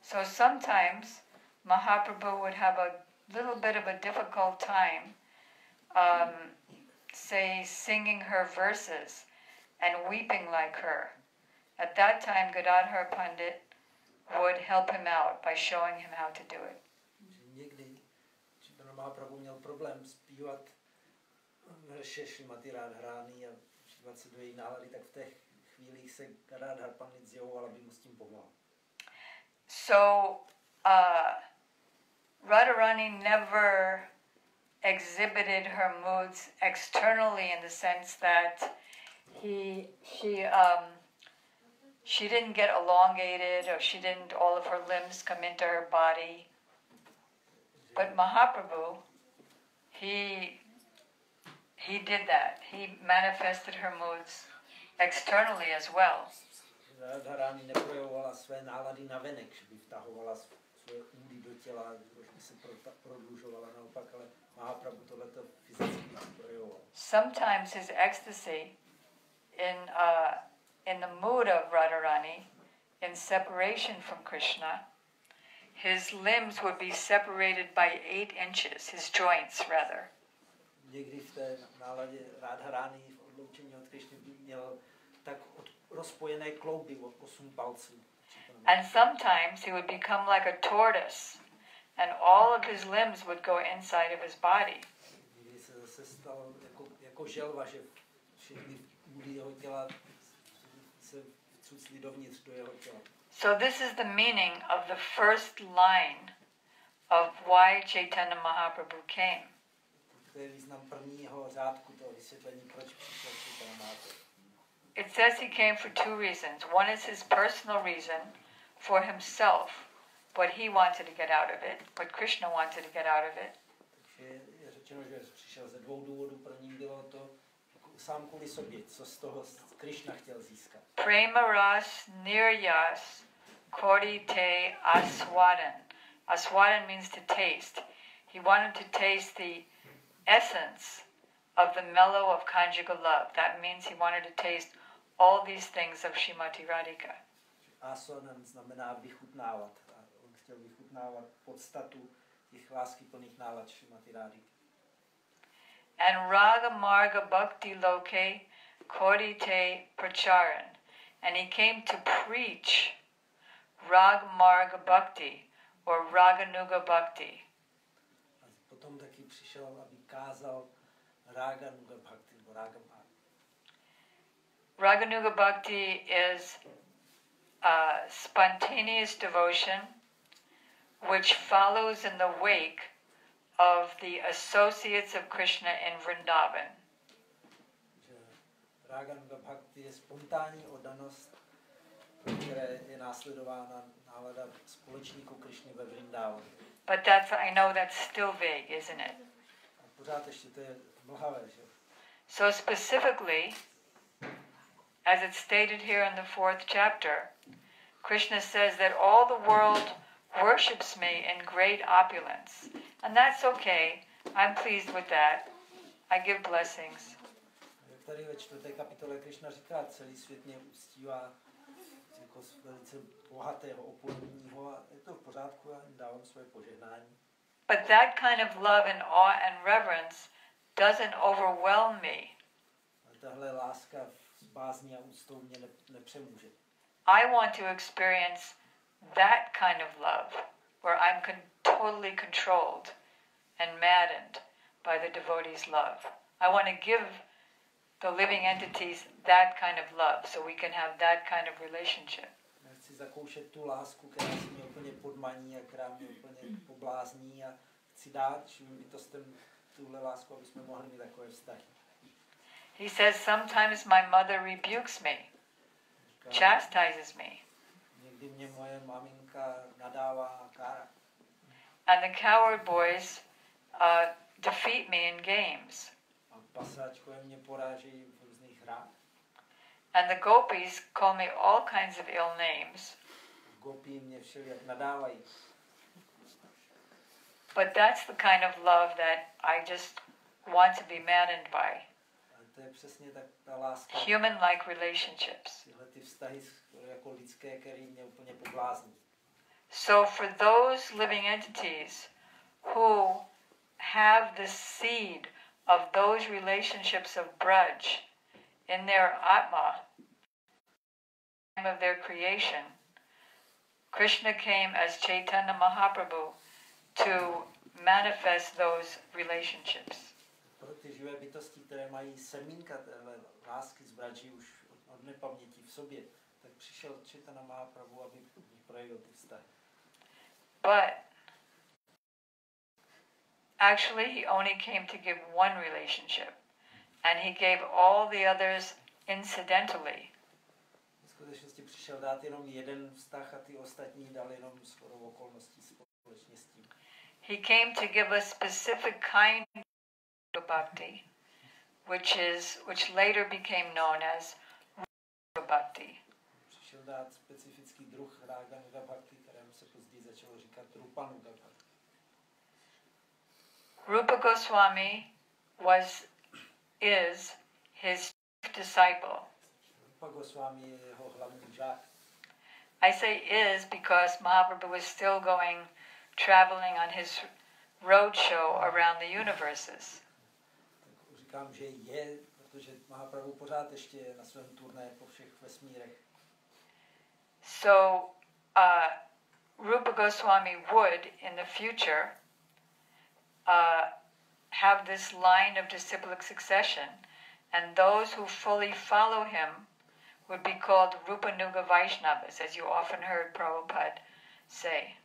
So sometimes Mahaprabhu would have a little bit of a difficult time, say, singing her verses and weeping like her. At that time, Gadadhar Pandit would help him out by showing him how to do it. Někdy Chaitanya Mahaprabhu měl problém zpívat verše Šrimati Radharani a zpívat se do její nálady, tak v těch chvílích se Gadadhar Pandit zjevoval, aby mu s tím pomohl. So, Radharani never exhibited her moods externally in the sense that she didn't get elongated or all of her limbs come into her body. But Mahaprabhu, he did that. He manifested her moods externally as well. Radharani neprojevovala své nálady na venek, že by vtahovala svoje údy do těla, že by se prodlužovala naopak, ale Mahaprabhu tohleto fyzicky projevoval. Sometimes his ecstasy in the mood of Radharani, in separation from Krishna, his limbs would be separated by 8 inches, his joints rather. Někdy v té náladě Radharani v odloučení od Krishny by měl tak rozpojené klouby od 8 palců. And sometimes he would become like a tortoise, and all of his limbs would go inside of his body. Někdy se zase stal jako želva, že všechny údy jeho těla se vcucly dovnitř do jeho těla. So this is the meaning of the first line of why Chaitanya Mahaprabhu came. To je význam prvního řádku toho vysvětlení, proč přišel Chaitanya Mahaprabhu. It says he came for 2 reasons. One is his personal reason for himself, what he wanted to get out of it, what Krishna wanted to get out of it. Takže je řečeno, že přišel ze 2 důvodů. Prvním bylo to sám kvůli sobě, co z toho Krishna chtěl získat. Prema ras niryas kori te aswadan. Aswadan means to taste. He wanted to taste the essence of the mellow of conjugal love. That means he wanted to taste all these things of Srimati Radhika. Asanan znamená vychutnávat. A on chtěl vychutnávat podstatu těch láskyplných nálad Šrimati Rádiky. And raga marga bhakti loke kodite pracharan. And he came to preach raga marga bhakti or raganuga bhakti. A potom taky přišel, aby kázal raganuga bhakti nebo raga marga. Raganuga bhakti is spontaneous devotion which follows in the wake of the associates of Krishna in Vrindavan. Raganuga bhakti je spontánní oddanost, které je následována nálada společníků Krishny ve Vrindavanu. But I know that's still vague, isn't it? A pořád ještě to je mlhavé, že? So specifically, as it's stated here in the 4th chapter, Krishna says that all the world worships me in great opulence. And that's okay. I'm pleased with that. I give blessings. Jak tady ve 4. kapitole Krishna říká, celý svět mě uctívá jako velice bohatého, opulentního a je to v pořádku a jim dávám svoje požehnání. But that kind of love and awe and reverence doesn't overwhelm me. A tahle láska s bázní a úctou mě nepřemůže. I want to experience that kind of love where I'm totally controlled and maddened by the devotee's love. I want to give the living entities that kind of love so we can have that kind of relationship. Já chci zakoušet tu lásku, která se mě úplně podmaní a která mě úplně poblázní a chci dát živým bytostem tuhle lásku, aby jsme mohli mít takové vztahy. He says, sometimes my mother rebukes me, chastises me. Někdy mě moje maminka nadává a kára. And the coward boys defeat me in games. A pasáčkové mě porážejí v různých hrách. And the gopis call me all kinds of ill names. Gopí mě všelijak nadávají. But that's the kind of love that I just want to be maddened by. To je přesně tak ta láska. Human-like relationships. Tyhle ty vztahy jako lidské, které mě úplně poblázní. So for those living entities who have the seed of those relationships of braj in their atma, time of their creation, Krishna came as Chaitanya Mahaprabhu to manifest those relationships. Pro ty živé bytosti, které mají semínka téhle lásky z braji už od nepaměti v sobě, tak přišel Chaitanya Mahaprabhu, aby projevil ty vztahy. But actually he only came to give one relationship, and he gave all the others incidentally. V skutečnosti přišel dát jenom jeden vztah a ty ostatní dal jenom shodou okolností společně s tím. He came to give a specific kind of bhakti, which later became known as Rupa Bhakti. Přišel dát specifický druh Raganuga Bhakti, kterému se později začalo říkat Rupanuga Bhakti. Rupa Goswami is his disciple. Rupa Goswami je jeho hlavní žák. I say is because Mahaprabhu was still traveling on his roadshow around the universes. Tak říkám, že je, protože Mahaprabhu pořád ještě je na svém turné po všech vesmírech. So Rupa Goswami would, in the future, have this line of disciplic succession, and those who fully follow him would be called Rupanuga Vaishnavas, as you often heard Prabhupada say.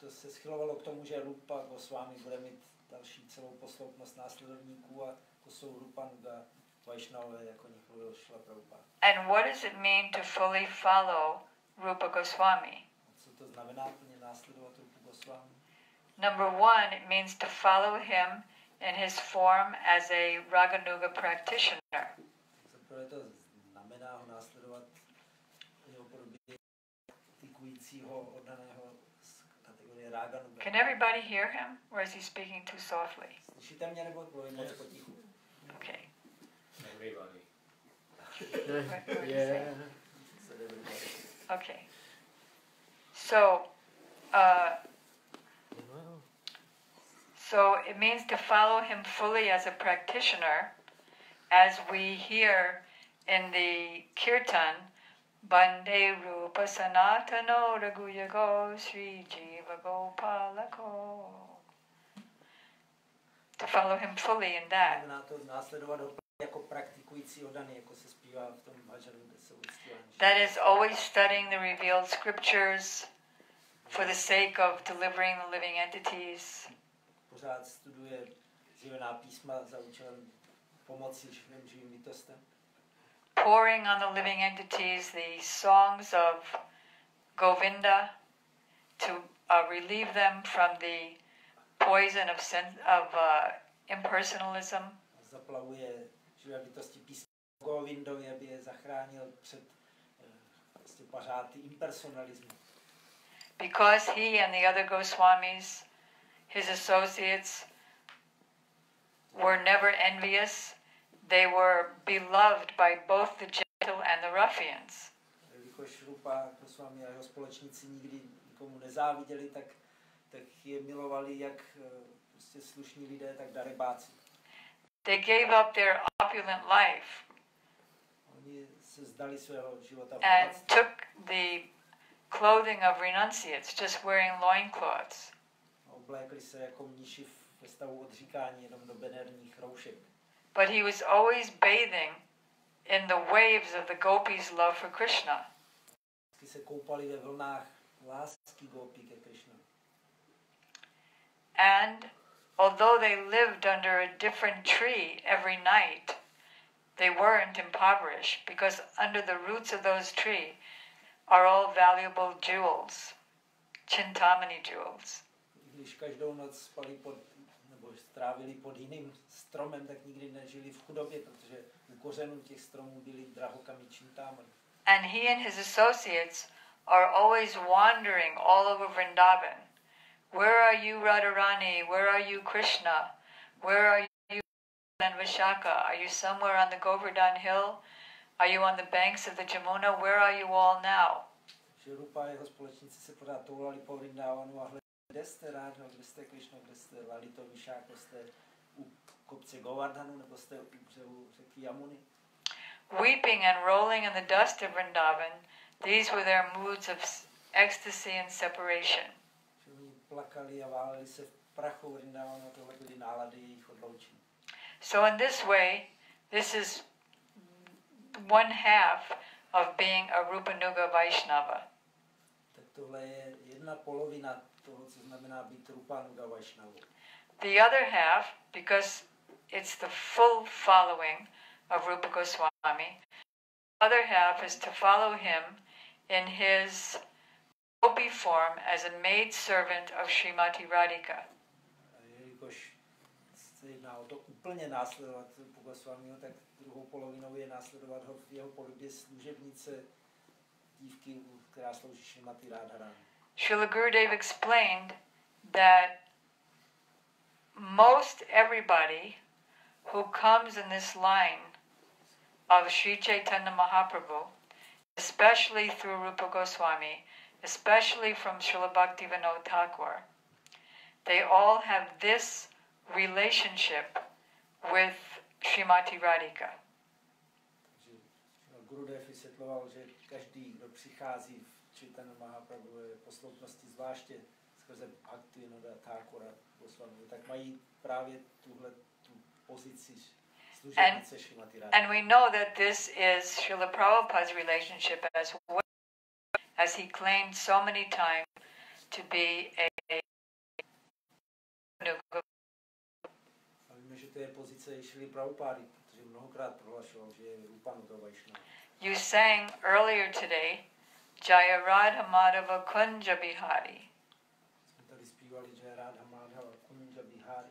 To se schylovalo k tomu, že Rupa Goswami bude mít další celou posloupnost následovníků a to jsou Rupanuga Vaishnavové, jako nich mluvil Šrila Prabhupády. And what does it mean to fully follow Rupa Goswami? Co to znamená plně následovat Rupu Goswami? Number one, it means to follow him in his form as a Raganuga practitioner. Zaprvé to znamená ho následovat jeho podobě praktikujícího oddaného z kategorie Raganuga. Can everybody hear him, or is he speaking too softly? Slyšíte mě nebo mluvím moc potichu? Okay. Everybody. What did he say? Okay. So, so it means to follow him fully as a practitioner, as we hear in the kirtan, Bande Rupa Sanatano Raguyago Sri Jiva Gopalako. To follow him fully in that. That is always studying the revealed scriptures for the sake of delivering the living entities. Pouring on the living entities the songs of Govinda to relieve them from the poison of impersonalism. Because he and the other Goswamis, his associates, were never envious, they were beloved by both the gentle and the ruffians. They gave up their opulent life and took the clothing of renunciates, just wearing loincloths. But he was always bathing in the waves of the gopis' love for Krishna. And although they lived under a different tree every night, they weren't impoverished, because under the roots of those trees are all valuable jewels, chintamani jewels. Strávili pod jiným stromem, tak nikdy nežili v chudobě, protože u kořenů těch stromů byly drahokamy čintámany. And he and his associates are always wandering all over Vrindavan. Where are you, Radharani? Where are you, Krishna? Where are you, and Vishaka? Are you somewhere on the Govardhan hill? Are you on the banks of the Jamuna? Where are you all now? Rupa a jeho společníci se pořád toulali po Vrindávanu a kde jste Rádha, kde jste Krishna, kde jste Lalito, Vishaka, jste u kopce Govardhanu, nebo jste u břehu řeky Yamuny? Weeping and rolling in the dust of Vrindavan, these were their moods of ecstasy and separation. Plakali a váleli se v prachu Vrindávanu, a tohle byly nálady jejich odloučení. So in this way, this is one half of being a Rupanuga Vaishnava. Tak tohle je jedna polovina toho, co znamená být Rupanuga Vaishnavou. The other half, because it's the full following of Rupa Goswami, the other half is to follow him in his gopi form as a maid servant of Srimati Radhika. Jelikož se jedná o to úplně následovat Goswamiho, tak druhou polovinou je následovat ho v jeho podobě služebnice dívky, která slouží Srimati Radharani. Srila Gurudev explained that most everybody who comes in this line of Sri Chaitanya Mahaprabhu, especially through Rupa Goswami, especially from Srila Bhaktivédanty Thakur, they all have this relationship with Srimati Radhika. Gurudev vysvětloval, že každý, kdo přichází v Chaitanya Mahaprabhu je posloupnosti zvláště skrze Bhaktivédanty Thakura Goswami, tak mají právě tuhle tu pozici služebnice Srimati Radhika. And we know that this is Srila Prabhupáda's relationship as well, as he claimed so many times to be a víme, že to je pozice Šrily Prabhupády, protože mnohokrát prohlašoval, že je Rupanuga Vaishnava. You sang earlier today, Jaya Radha Madhava Kunja Bihari.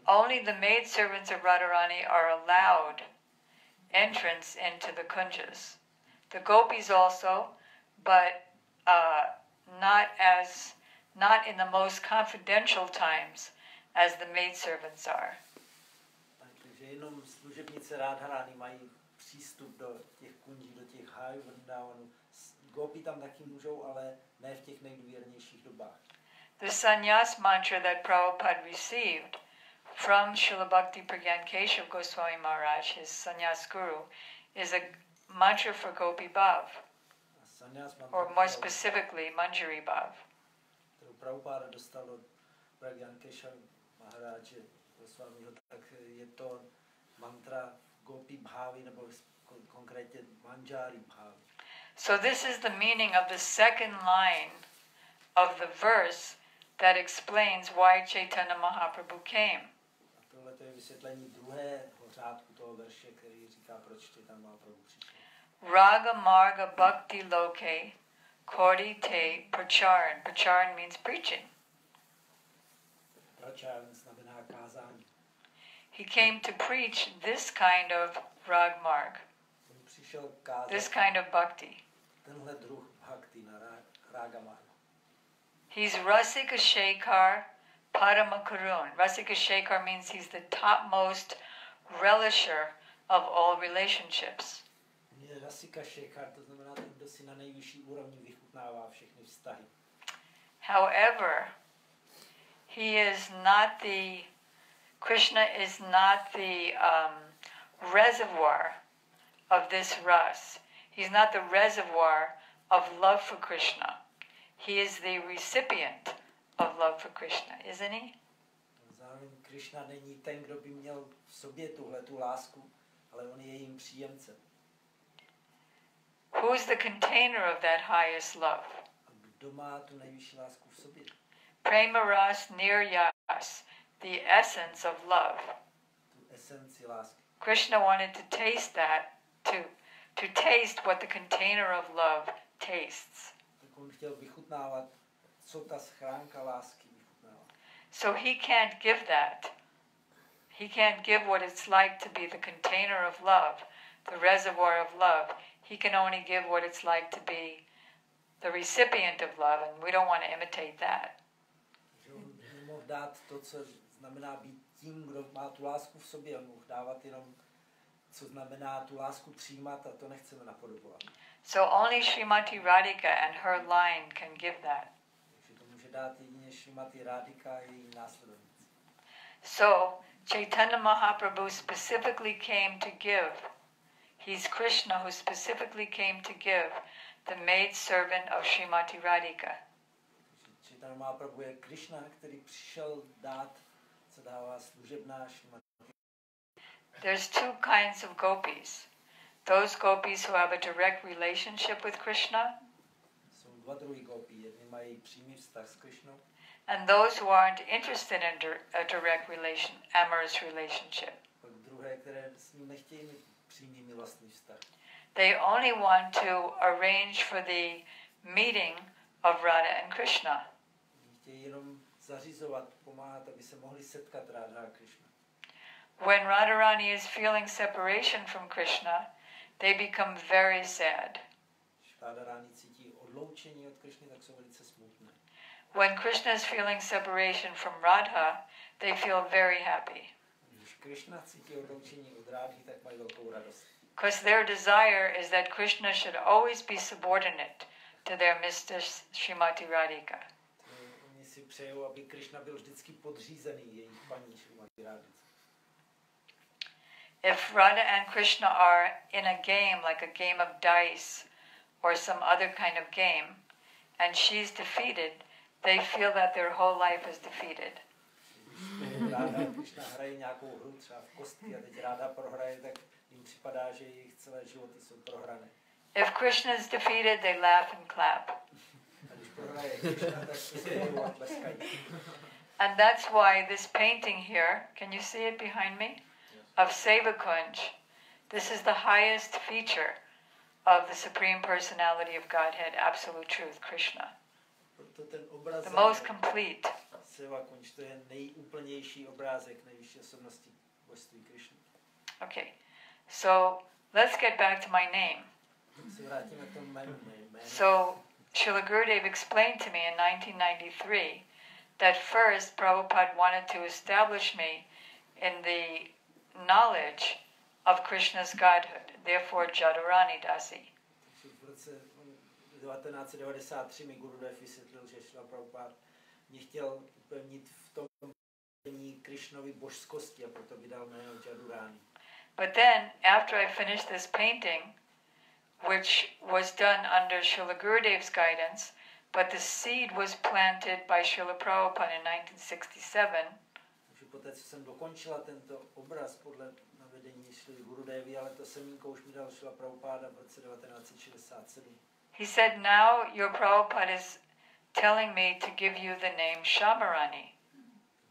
Only the maidservants of Radharani are allowed entrance into the kunjas. The gopis also, but not in the most confidential times as the maidservants are. Takže jenom služebnice Radharani mají přístup do těch kunží, do těch hájů Vrindávanu Gopi tam taky můžou, ale ne v těch nejdůvěrnějších dobách. The sannyas mantra that Prabhupada received from Srila Bhakti Pragyan Keshav Goswami Maharaj, his sannyas guru, is a mantra for Gopi Bhav, or more specifically Manjari Bhav. Kterou Prabhupada dostal od Pragyan Keshav Maharádže Goswamiho, tak je to mantra Gopi Bhavy, nebo konkrétně Manjari Bhavy. So this is the meaning of the second line of the verse that explains why Chaitanya Mahaprabhu came. A tohle to je vysvětlení druhého řádku toho verše, který říká, proč Chaitanya Mahaprabhu přišel. Raga Marga Bhakti Loke Kori Te Pracharan. Pracharan means preaching. Pracharan znamená kázání. He came to preach this kind of rag marg, On přišel kázat this kind of bhakti. tenhle druh bhakti na raga marga. He's Rasika Shekhar Parama Karun. Rasika Shekhar means he's the topmost relisher of all relationships. Je Rasika Shekhar, to znamená ten, kdo si na nejvyšší úrovni vychutnává všechny vztahy. However, Krishna is not the reservoir of this ras. He's not the reservoir of love for Krishna. He is the recipient of love for Krishna, isn't he? Zároveň Krishna není ten, kdo by měl v sobě tu lásku, ale on je jejím příjemcem. Who is the container of that highest love? A kdo má tu nejvyšší lásku v sobě? Prema ras niryas, the essence of love. Tu esenci lásky. Krishna wanted to taste that, to taste what the container of love tastes. Tak on chtěl vychutnávat, co ta schránka lásky vychutnává. So he can't give that. He can't give what it's like to be the container of love, the reservoir of love. He can only give what it's like to be the recipient of love, and we don't want to imitate that. Že on nemohl dát to, co znamená být tím, kdo má tu lásku v sobě. On mohl dávat jenom, co znamená tu lásku přijímat, a to nechceme napodobovat. So only Srimati Radhika and her line can give that. Takže to může dát jedině Srimati Radhika a její následovníci. So Chaitanya Mahaprabhu specifically came to give. He's Krishna who specifically came to give the maid servant of Srimati Radhika. Chaitanya Mahaprabhu je Krishna, který přišel dát, co dává služebná Srimati. There's two kinds of gopis. Those gopis who have a direct relationship with Krishna, Jsou dva druhy gopi. Jedni mají přímý vztah s Krishnou, and those who aren't interested in a direct amorous relationship. pak druhé, které s ním nechtějí mít přímý milostný vztah. They only want to arrange for the meeting of Radha and Krishna. Oni chtějí jenom zařizovat, pomáhat, aby se mohli setkat Radha a Krishna. When Radharani is feeling separation from Krishna, they become very sad. Když Radharani cítí odloučení od Krishny, tak jsou velice smutné. When Krishna is feeling separation from Radha, they feel very happy. Když Krishna cítí odloučení od Radhy, tak mají velkou radost. Because their desire is that Krishna should always be subordinate to their mistress Srimati Radhika. Oni si přejou, aby Krishna byl vždycky podřízený jejich paní Srimati Radhice. If Radha and Krishna are in a game, like a game of dice or some other kind of game, and she's defeated, they feel that their whole life is defeated. Když Radha a Krishna hrají nějakou hru, třeba v kostky, a teď Radha prohraje, tak jim připadá, že jejich celé životy jsou prohrané. If Krishna is defeated, they laugh and clap. A když prohraje Krishna, tak se smějou a tleskají. And that's why this painting here, can you see it behind me? Of Sevakunj, this is the highest feature of the Supreme Personality of Godhead, Absolute Truth, Krishna. The most complete. Sevakunj, to je nejúplnější obrázek nejvyšší osobnosti božství Krishny. Okay, so let's get back to my name. So Srila Gurudev explained to me in 1993 that first Prabhupada wanted to establish me in the knowledge of Krishna's Godhood, therefore Jadurání Dasi. V roce 1993 mi Gurudev vysvětlil, že Šrila Prabhupád mě chtěl upevnit v tom Krišnovy božskosti a proto vydal jméno Jadurání. But then, after I finished this painting, which was done under Srila Gurudev's guidance, but the seed was planted by Šrila Prabhupada in 1967. Takže poté, co jsem dokončila tento obraz podle navedení Šrily Gurudevy, ale to semínko už mi dal Šrila Prabhupáda v roce 1967. He said, now your Prabhupada is telling me to give you the name Samarání.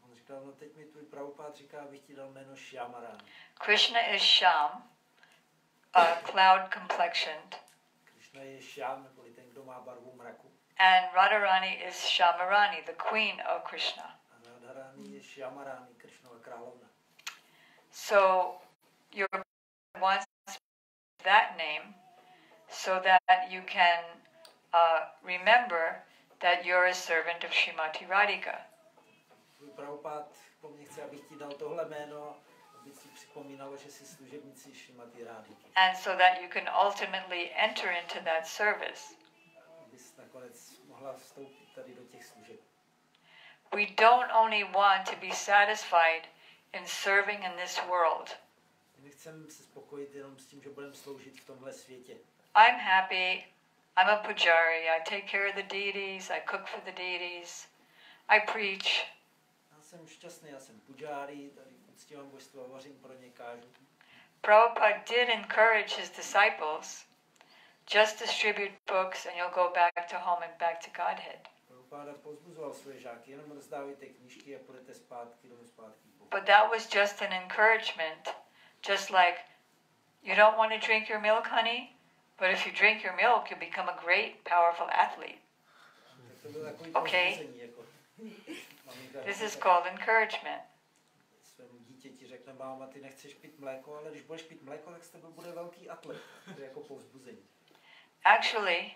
On říkal, no teď mi tvůj Prabhupád říká, abych ti dal jméno Syamarání. Krishna is Sham, cloud complexioned. Krishna je Šám, neboli ten, kdo má barvu mraku. And Radharani is Syamarání, the queen of Krishna. A Radharani je Syamarání, Krishnova královna. So your wants that name so that you can remember that you're a servant of Srimati Radhika. Tvůj Prabhupád po mně chce, abych ti dal tohle jméno, aby si připomínalo, že jsi služebnicí Srimati Radhiky. And so that you can ultimately enter into that service. Abys nakonec mohla vstoupit tady do těch služeb. We don't only want to be satisfied in serving in this world. My chceme se spokojit jenom s tím, že budeme sloužit v tomhle světě. I'm happy, I'm a pujari, I take care of the deities, I cook for the deities, I preach. Já jsem šťastný, já jsem pujári, tady uctívám božstvo a vařím pro ně, kážu. Prabhupada did encourage his disciples, just distribute books and you'll go back to home and back to Godhead. Prabhupáda povzbuzoval svoje žáky, jenom rozdávejte knížky a půjdete zpátky domů zpátky. But that was just an encouragement, just like you don't want to drink your milk, honey, but if you drink your milk, you become a great, powerful athlete. Okay? This is called encouragement. Svému dítěti řekne, máma, ty nechceš pít mléko, ale když budeš pít mléko, tak z tebe bude velký atlet. To je jako povzbuzení. Actually,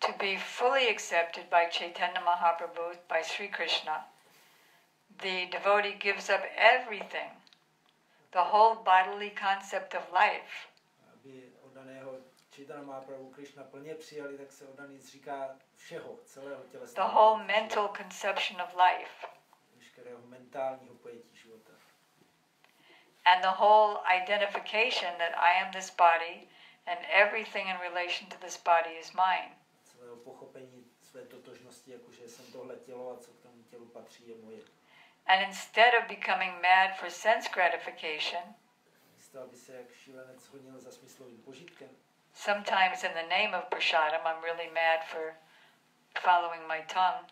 to be fully accepted by Chaitanya Mahaprabhu, by Sri Krishna, the devotee gives up everything, the whole bodily concept of life. Aby oddaného Chaitanya Mahaprabhu Krishna plně přijali, tak se oddaný zříká všeho, celého tělesného. The whole mental conception of life. Veškerého mentálního pojetí života. And the whole identification that I am this body and everything in relation to this body is mine. Celého pochopení své totožnosti, jakože jsem tohle tělo a co k tomu tělu patří, je moje. And instead of becoming mad for sense gratification, místo aby se jak šílenec honil za smyslovým požitkem, sometimes in the name of prasadam I'm really mad for following my tongue.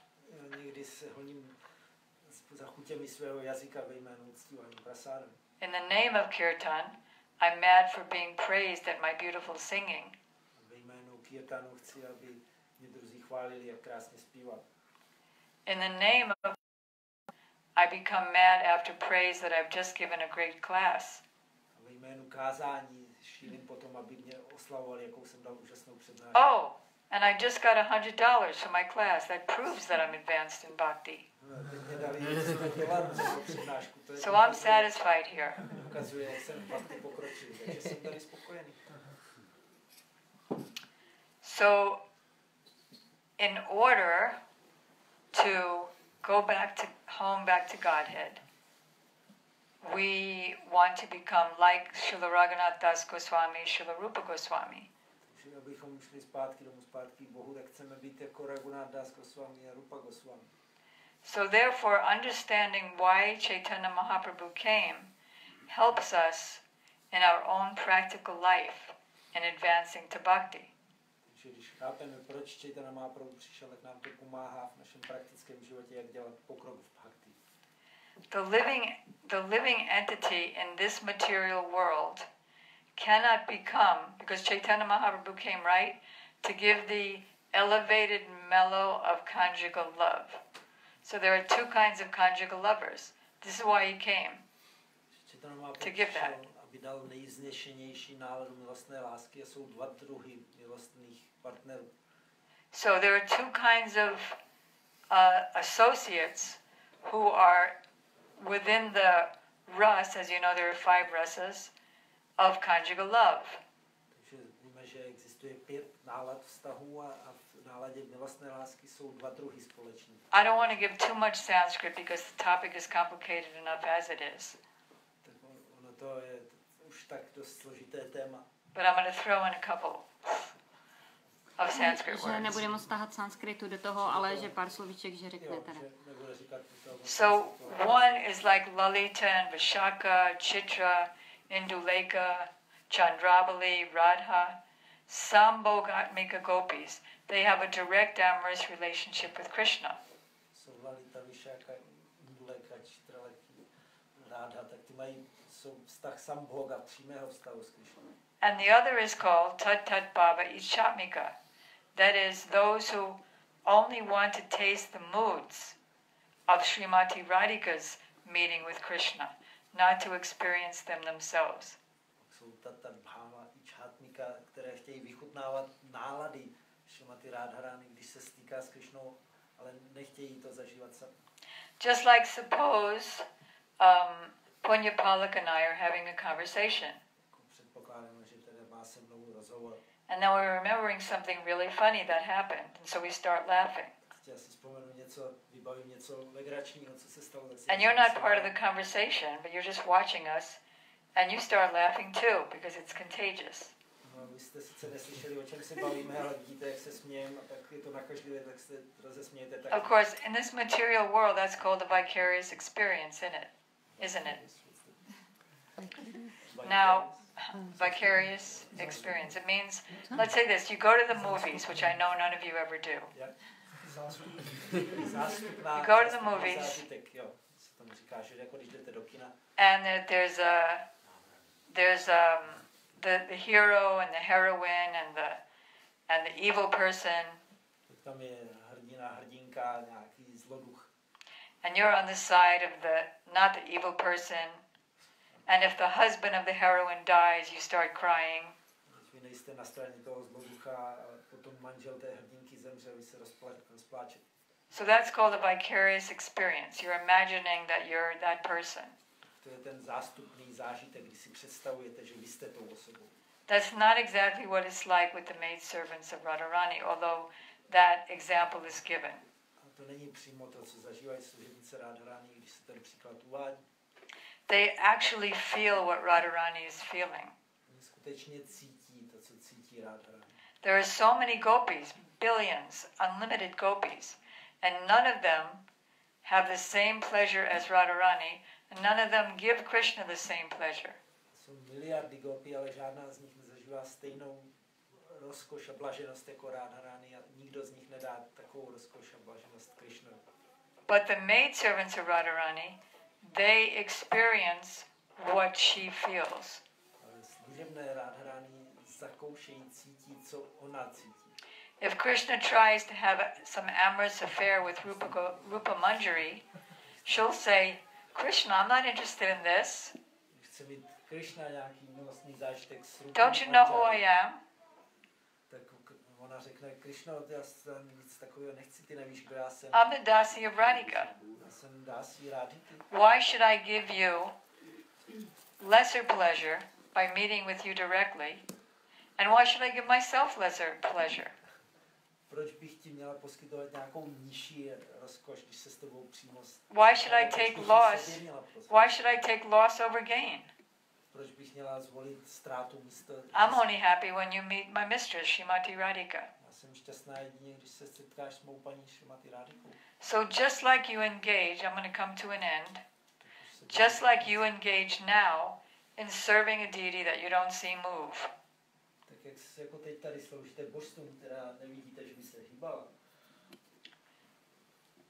Někdy se honím za chutěmi svého jazyka ve jménu uctívání prasádem. In the name of kirtan, I'm mad for being praised at my beautiful singing. Ve jménu kirtanu chci, aby mě druzí chválili, jak krásně zpívám. In the name of I become mad after praise that I've just given a great class. A ve jménu kázání šílim potom, aby mě oslavovali, jakou jsem dal úžasnou přednášku. Oh, and I just got $100 for my class. That proves that I'm advanced in bhakti. So I'm satisfied here. Ukazuje, jak jsem v bhakti pokročil, takže jsem tady spokojený. So, in order to go back to home, back to Godhead, we want to become like Srila Raghunath Das Goswami, Srila Rupa Goswami. Takže abychom šli zpátky domů, zpátky k Bohu, tak chceme být jako Raghunath Das Goswami a Rupa Goswami. So therefore, understanding why Chaitanya Mahaprabhu came helps us in our own practical life in advancing to bhakti. Takže když chápeme, proč Chaitanya Mahaprabhu přišel, tak nám to pomáhá v našem praktickém životě, jak dělat pokrok v bhakti. The living entity in this material world cannot become, because Chaitanya Mahaprabhu came, right, to give the elevated mellow of conjugal love. So there are two kinds of conjugal lovers. This is why he came, to give that. Aby dal nejvznešenější náladu milostné lásky, a jsou dva druhy milostných partnerů. So there are two kinds of associates who are within the ras, as you know, there are 5 rasas of conjugal love. Takže víme, že existuje 5 nálad vztahu a v náladě milostné lásky jsou dva druhy společný. I don't want to give too much Sanskrit because the topic is complicated enough as it is. Tak ono to je už tak dost složité téma. But I'm going to throw in a couple of Sanskrit Že words. nebudeme moc tahat sanskritu do toho, ale že pár slovíček, že řekne teda. So one is like Lalita and Vishaka, Chitra, Induleka, Chandrabali, Radha, Sambhogatmika gopis. They have a direct amorous relationship with Krishna. Jsou Lalita, Vishaka, Induleka, Chitra, Radha, tak ty mají vztah sambhoga, přímého vztahu s Krishnou. And the other is called Tat Tat Bhava Ichatmika. That is, those who only want to taste the moods of Srimati Radhika's meeting with Krishna, not to experience them themselves. Jsou Tat Tat Bhava Ichatmika, které chtějí vychutnávat nálady Srimati Radharani, když se stýká s Krishnou, ale nechtějí to zažívat sami. Just like suppose Punyapalak and I are having a conversation. Předpokládáme, že tedy má se mnou rozhovor. And then we're remembering something really funny that happened, and so we start laughing. Já si vzpomenu něco, vybavím něco legračního, co se stalo. And you're not part of the conversation, but you're just watching us, and you start laughing too, because it's contagious. No, vy jste sice neslyšeli, o čem se bavíme, ale vidíte, jak se smějeme, a tak je to nakažlivé, tak se rozesmějete taky. Of course, in this material world, that's called a vicarious experience, isn't it? Now, vicarious experience. It means, let's say this, you go to the movies, which I know none of you ever do. You go to the movies, and there's the hero and the heroine and the evil person, and you're on the side of not the evil person. And if the husband of the heroine dies, you start crying. So that's called a vicarious experience. You're imagining that you're that person. That's not exactly what it's like with the maidservants of Radharani, although that example is given. They actually feel what Radharani is feeling. There are so many gopis, billions, unlimited gopis, and none of them have the same pleasure as Radharani, and none of them give Krishna the same pleasure. But the maidservants of Radharani, they experience what she feels. If Krishna tries to have some amorous affair with Rupa Manjari, she'll say, Krishna, I'm not interested in this. Don't you know who I am? I'm the Dasi of Radhika. Why should I give you lesser pleasure by meeting with you directly? And why should I give myself lesser pleasure? Why should I take loss? Why should I take loss over gain? I'm only happy when you meet my mistress, Srimati Radhika. So just like you engage, I'm going to come to an end, just like you engage now in serving a deity that you don't see move.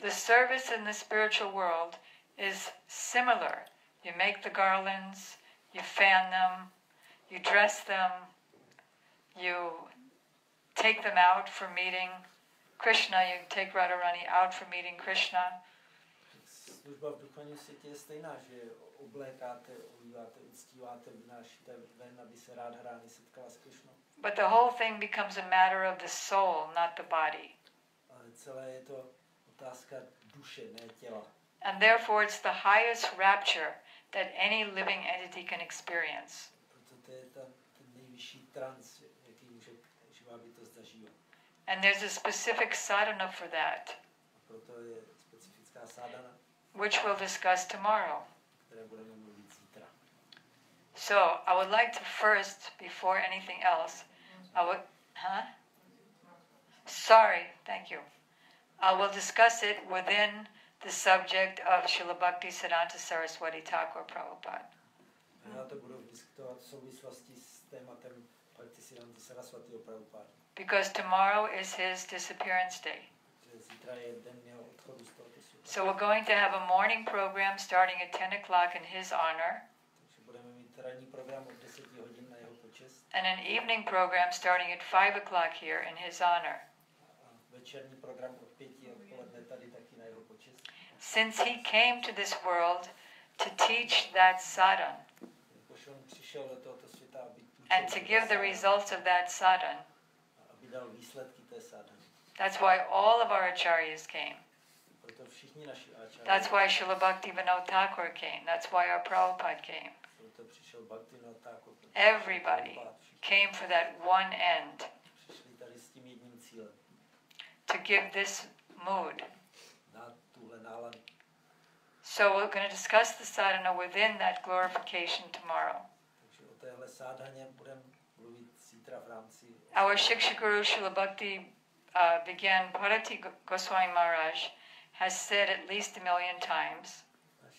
The service in the spiritual world is similar. You make the garlands, you fan them, you dress them, you take them out for meeting Krishna, you take Radharani out for meeting Krishna. But the whole thing becomes a matter of the soul, not the body. And therefore it's the highest rapture that any living entity can experience. And there's a specific sadhana for that, proto je specifická sadhana, which we'll discuss tomorrow. které budeme mluvit zítra. So I would like to first, before anything else, Sorry, thank you. I will discuss it within the subject of Srila Bhaktisiddhanta Saraswati Thakur Prabhupada. Já to budu diskutovat v souvislosti s tématem Bhaktisiddhanta Saraswatiho Prabhupády. Because tomorrow is his disappearance day. Zítra je den jeho odchodu z tohoto světa. So we're going to have a morning program starting at 10 o'clock in his honor, Takže budeme mít ranní program od 10 hodin na jeho počest and an evening program starting at 5 o'clock here in his honor. a večerní program od 5 odpoledne tady taky na jeho počest. Since he came to this world to teach that sadhana Jakož on přišel do tohoto světa, aby and to give the results of that sadhana, aby dal výsledky té sadhany. that's why all of our acharyas came. Proto všichni naši That's áčáry, why Srila Bhaktivédanty Thakur came. That's why our Prabhupada came. proto přišel Bhaktivédanty Thakur, Everybody came for that one end, přišli tady s tím jedním cílem, to give this mood. dát tuhle náladu. So we're going to discuss the sadhana within that glorification tomorrow. Takže o téhle sádhaně budeme mluvit zítra v rámci. Our Shikshaguru Srila Bhakti began Bharati Goswami Maharaj has said at least 1,000,000 times,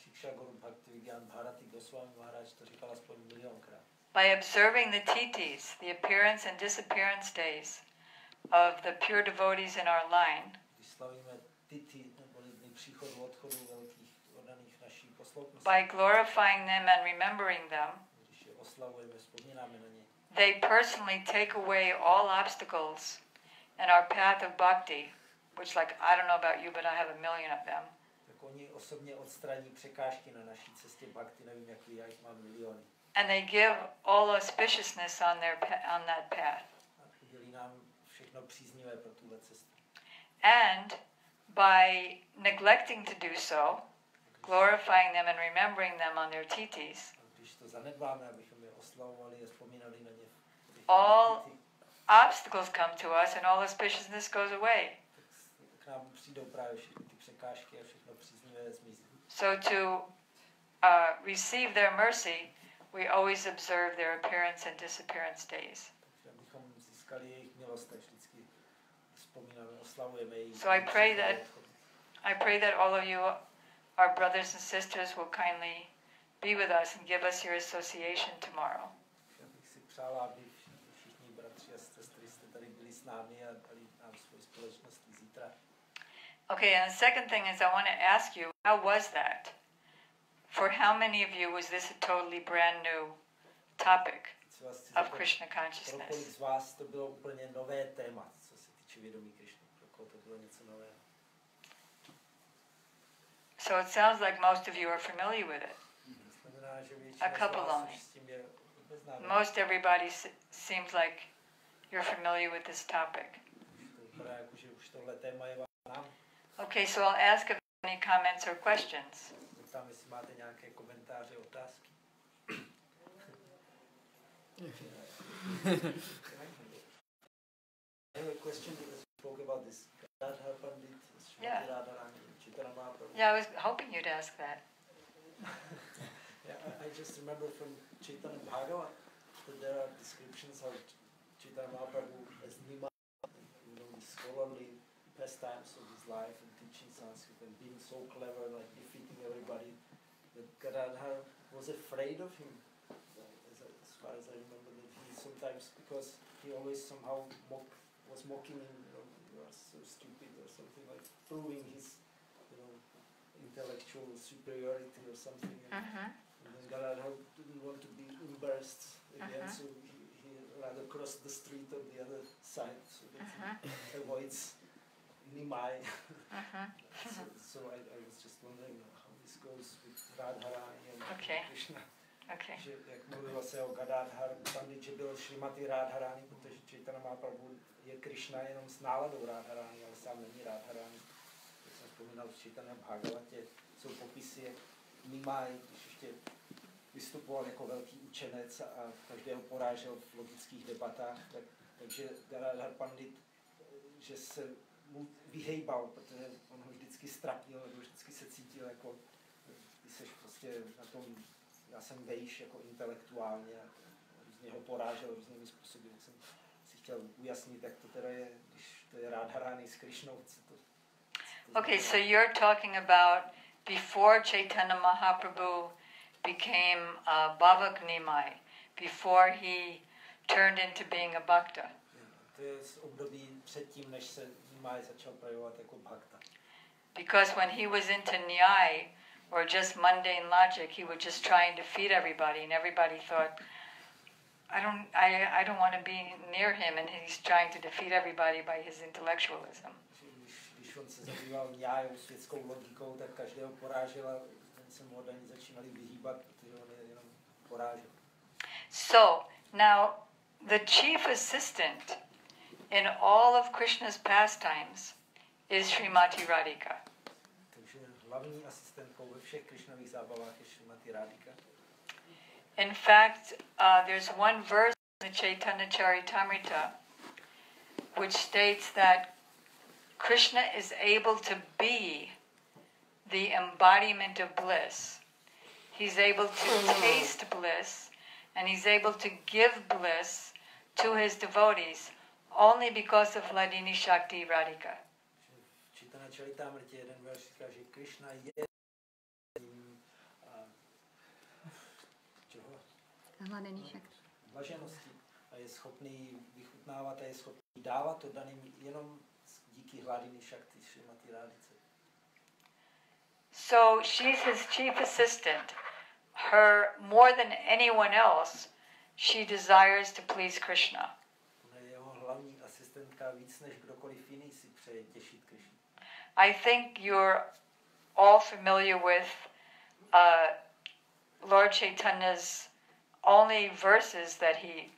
Shikshaguru Bhaktivédanty Bharati Goswami Maharádže to říkal aspoň milionkrát. by observing the titis, the appearance and disappearance days of the pure devotees in our line, Když slavíme titi, nebo dny příchodu, odchodu velkých oddaných naší posloupnosti, by glorifying them and remembering them, když je oslavujeme, vzpomínáme na ně, they personally take away all obstacles in our path of bhakti, which, like, I don't know about you, but I have 1,000,000 of them. tak oni osobně odstraní překážky na naší cestě bhakti, nevím jak vy, já jich mám miliony. And they give all auspiciousness on that path. A udělí nám všechno příznivé pro tuhle cestu. And by neglecting to do so, glorifying them and remembering them on their titis, A když to zanedbáme, abychom je oslavovali a vzpomínali na ně, all obstacles come to us and all auspiciousness goes away. tak k nám přijdou právě všechny ty překážky a všechno příznivé zmizí. So to receive their mercy, we always observe their appearance and disappearance days. Takže abychom získali jejich milost, tak vždycky vzpomínáme, oslavujeme jejich. So I pray that all of you, our brothers and sisters, will kindly be with us and give us your association tomorrow. Já bych si přála, aby všichni bratři a sestry jste tady byli s námi a dali nám svoji společnost zítra. Okay, and the second thing is I want to ask you, how was that? For how many of you was this a totally brand new topic of Krishna Pro kolik consciousness? z vás to bylo úplně nové téma, co se týče vědomí Krišny? Pro koho to bylo něco nového? So it sounds like most of you are familiar with it. Znamená, že většina A couple z vás only. už s tím je obeznámena. Most everybody seems like you're familiar with this topic. To vypadá jako, že už tohle téma je vám nám. Okay, so I'll ask if there are any comments or questions. Zeptám, jestli máte nějaké komentáře, otázky. I have a question because you spoke about this Gadadhar Pandit, Yeah. Radharani, Chaitanya Mahaprabhu. Yeah, I was hoping you'd ask that. Yeah, I just remember from Chaitanya Bhagavat that there are descriptions of Chaitanya Mahaprabhu as Nima, the scholarly pastimes of his life and teaching Sanskrit and being so clever, like defeating everybody. That Gadadhar was afraid of him, as far as I remember. That he sometimes, because he always somehow was mocking him, you are so stupid or something, like proving his, intellectual superiority or something. And then Gadadhar didn't want to be embarrassed again, so he rather crossed the street on the other side so that he avoids Nimai. So I was just wondering how this goes with Radharani and Krishna. Okay. Že jak mluvilo se o Gadadhar Pandit, že byl Šrimati Radharani, protože Chaitanya Mahaprabhu je Krishna jenom s náladou Radharani, ale sám není Radharani. Jak jsem vzpomínal v Chaitanya Bhagavatě, jsou popisy, jak Nimai, když ještě vystupoval jako velký učenec a každého porážel v logických debatách, takže Gadadhar Pandit že se mu vyhejbal, protože on ho vždycky ztratil, nebo vždycky se cítil jako, ty seš prostě na tom, já jsem vejš jako intelektuálně a různě ho porážel různými způsoby, jak jsem si chtěl ujasnit, jak to teda je, když to je Radharani s Krišnou. Okay, so you're talking about before Chaitanya Mahaprabhu became Bhavak-Nimai, before he turned into being a bhakta. To je z období předtím, než se Nimai začal projevovat jako bhakta. Because when he was into Nyai, or just mundane logic, he would just try and defeat everybody, and everybody thought, I don't want to be near him, and he's trying to defeat everybody by his intellectualism. Když on se zabýval Nyájou, světskou logikou, tak každého porážel a se mu oddaní začínali vyhýbat, protože on je jenom porážel. So, now, the chief assistant in all of Krishna's pastimes is Srimati Radhika. Takže hlavní asistentkou ve všech Krishnových zábavách je Srimati Radhika. In fact, there's one verse in the Chaitanya Charitamrita which states that Krishna is able to be the embodiment of bliss. He's able to taste bliss, and he's able to give bliss to his devotees only because of Hladini Shakti Radhika. V Chaitanya Charitamrtě jeden verš říká, že Krishna je Hladení Shakti. blaženosti a je schopný vychutnávat a je schopný dávat to daným jenom díky Hladini Shakti Srimati Radhice. So she's his chief assistant. Her, more than anyone else, she desires to please Krishna. Ona je jeho hlavní asistentka, víc než kdokoliv jiný si přeje těšit Krishna. I think you're all familiar with Lord Chaitanya's only verses that he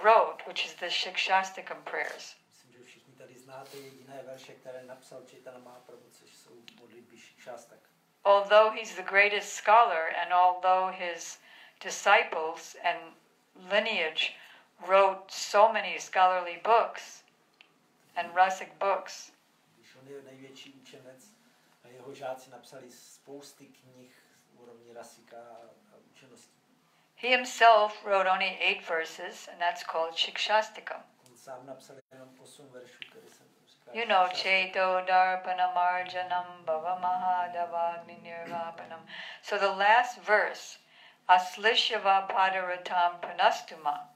wrote, which is the Shikshastakam prayers. Myslím, že všichni tady znáte jediné verše, které napsal Chaitanya Mahaprabhu, což jsou modlitby Shikshastak. Although he's the greatest scholar, and although his disciples and lineage wrote so many scholarly books and rasic books, Když on je největší učenec a jeho žáci napsali spousty knih z úrovni rasika a učenosti. he himself wrote only 8 verses, and that's called Shikshastakam. On sám napsal jenom 8 veršů, které jsem říkal. You know, Cheto Darpanam Arjanam Bhava Mahadavagni Nirvapanam. So the last verse, Aslishava Padaratam Pranastuma,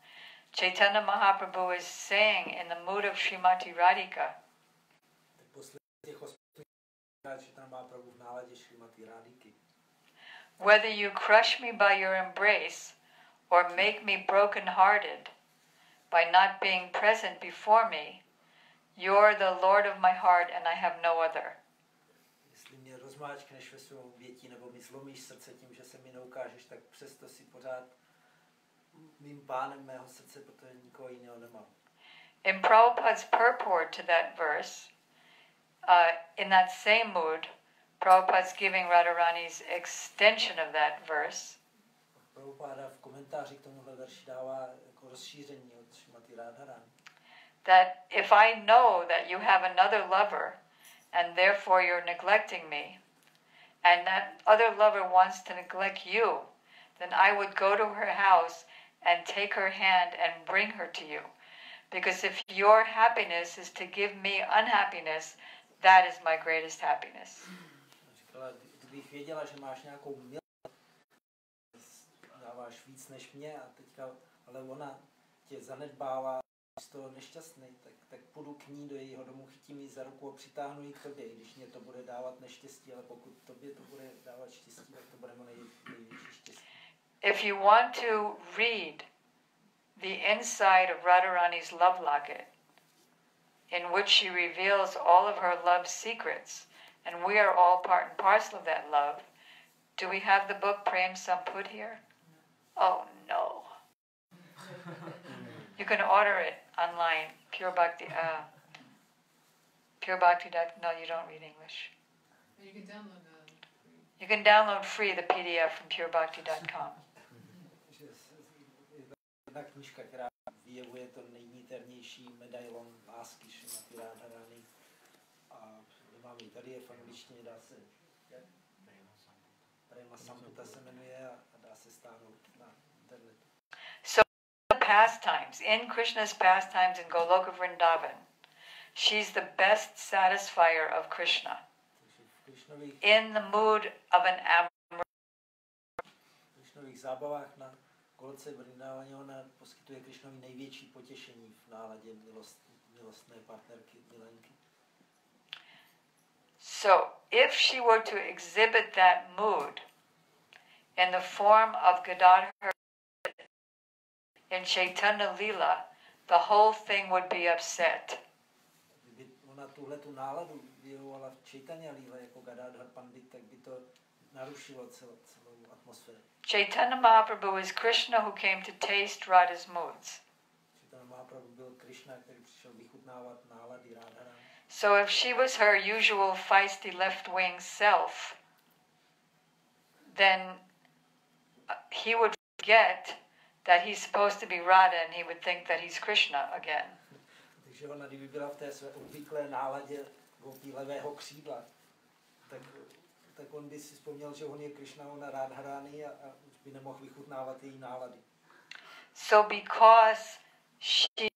Chaitanya Mahaprabhu is saying in the mood of Srimati Radhika, Tak poslední těch 8 Chaitanya Mahaprabhu v náladě Srimati Radhiky. whether you crush me by your embrace or make me broken-hearted by not being present before me, you're the Lord of my heart and I have no other. Jestli mě rozmáčkneš ve svém obětí nebo mi zlomíš srdce tím, že se mi neukážeš, tak přesto si pořád mým pánem mého srdce, protože nikoho jiného nemám. In Prabhupada's purport to that verse, in that same mood, Prabhupada's giving Radharani's extension of that verse. Prabhupáda v komentáři k tomuhle verši dává jako rozšíření od Srimati Radharani. That if I know that you have another lover and therefore you're neglecting me, and that other lover wants to neglect you, then I would go to her house and take her hand and bring her to you. Because if your happiness is to give me unhappiness, that is my greatest happiness. Říkala, kdybych věděla, že máš nějakou milost, dáváš víc než mě a teďka, ale ona tě zanedbává, z toho nešťastný, tak půjdu k ní do jejího domu, chytím ji za ruku a přitáhnu ji k tobě, když mě to bude dávat neštěstí, ale pokud tobě to bude dávat štěstí, tak to bude největší štěstí. If you want to read the inside of Radharani's love locket, in which she reveals all of her love secrets, and we are all part and parcel of that love, do we have the book Prem Samput here? Oh no. You can order it online, Pure Bhakti. No, you don't read English. You can download You can download free the PDF from purebhakti.com. Jedna knížka, která v vyjevuje to nejniternější medailon lásky Šrimati Radharani. A máme ji tady, je v angličtině, dá se Prema Samputa se jmenuje a dá se stáhnout na internetu. So pastimes, in Krishna's pastimes in Goloka Vrindavan, she's the best satisfier of Krishna. In the mood of an amorous. V Krishnových zábavách na Goloce Vrindávaně ona poskytuje Krishnovi největší potěšení v náladě milostné partnerky, milenky. So, if she were to exhibit that mood in the form of Gadadhar in Chaitanya Lila, the whole thing would be upset. Kdyby ona tuhletu náladu vyjevovala v Chaitanya Lila jako Gadadhar Pandit, tak by to narušilo celou atmosféru. Chaitanya Mahaprabhu is Krishna who came to taste Radha's moods. Chaitanya Mahaprabhu byl Krishna, který přišel vychutnávat nálady Radharani. So if she was her usual feisty left-wing self, then he would forget that he's supposed to be Radha and he would think that he's Krishna again. Takže ona, kdyby byla v té své obvyklé náladě gopí levého křídla, tak on by si vzpomněl, že on je Krishna, ona Radharani a už by nemohl vychutnávat její nálady. So because she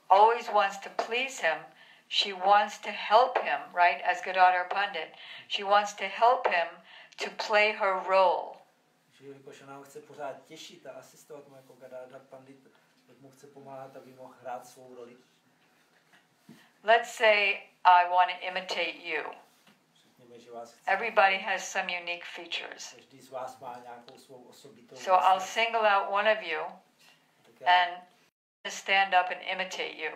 always wants to please him, she wants to help him, right, as Gadadhar Pandit. She wants to help him to play her role. Jelikož ona ho chce pořád těšit a asistovat mu jako Gadadhar Pandit, tak mu chce pomáhat, aby mohl hrát svou roli. Let's say I want to imitate you. Everybody has some unique features. Každý z vás má nějakou svou osobitou. So I'll single out one of you and stand up and imitate you.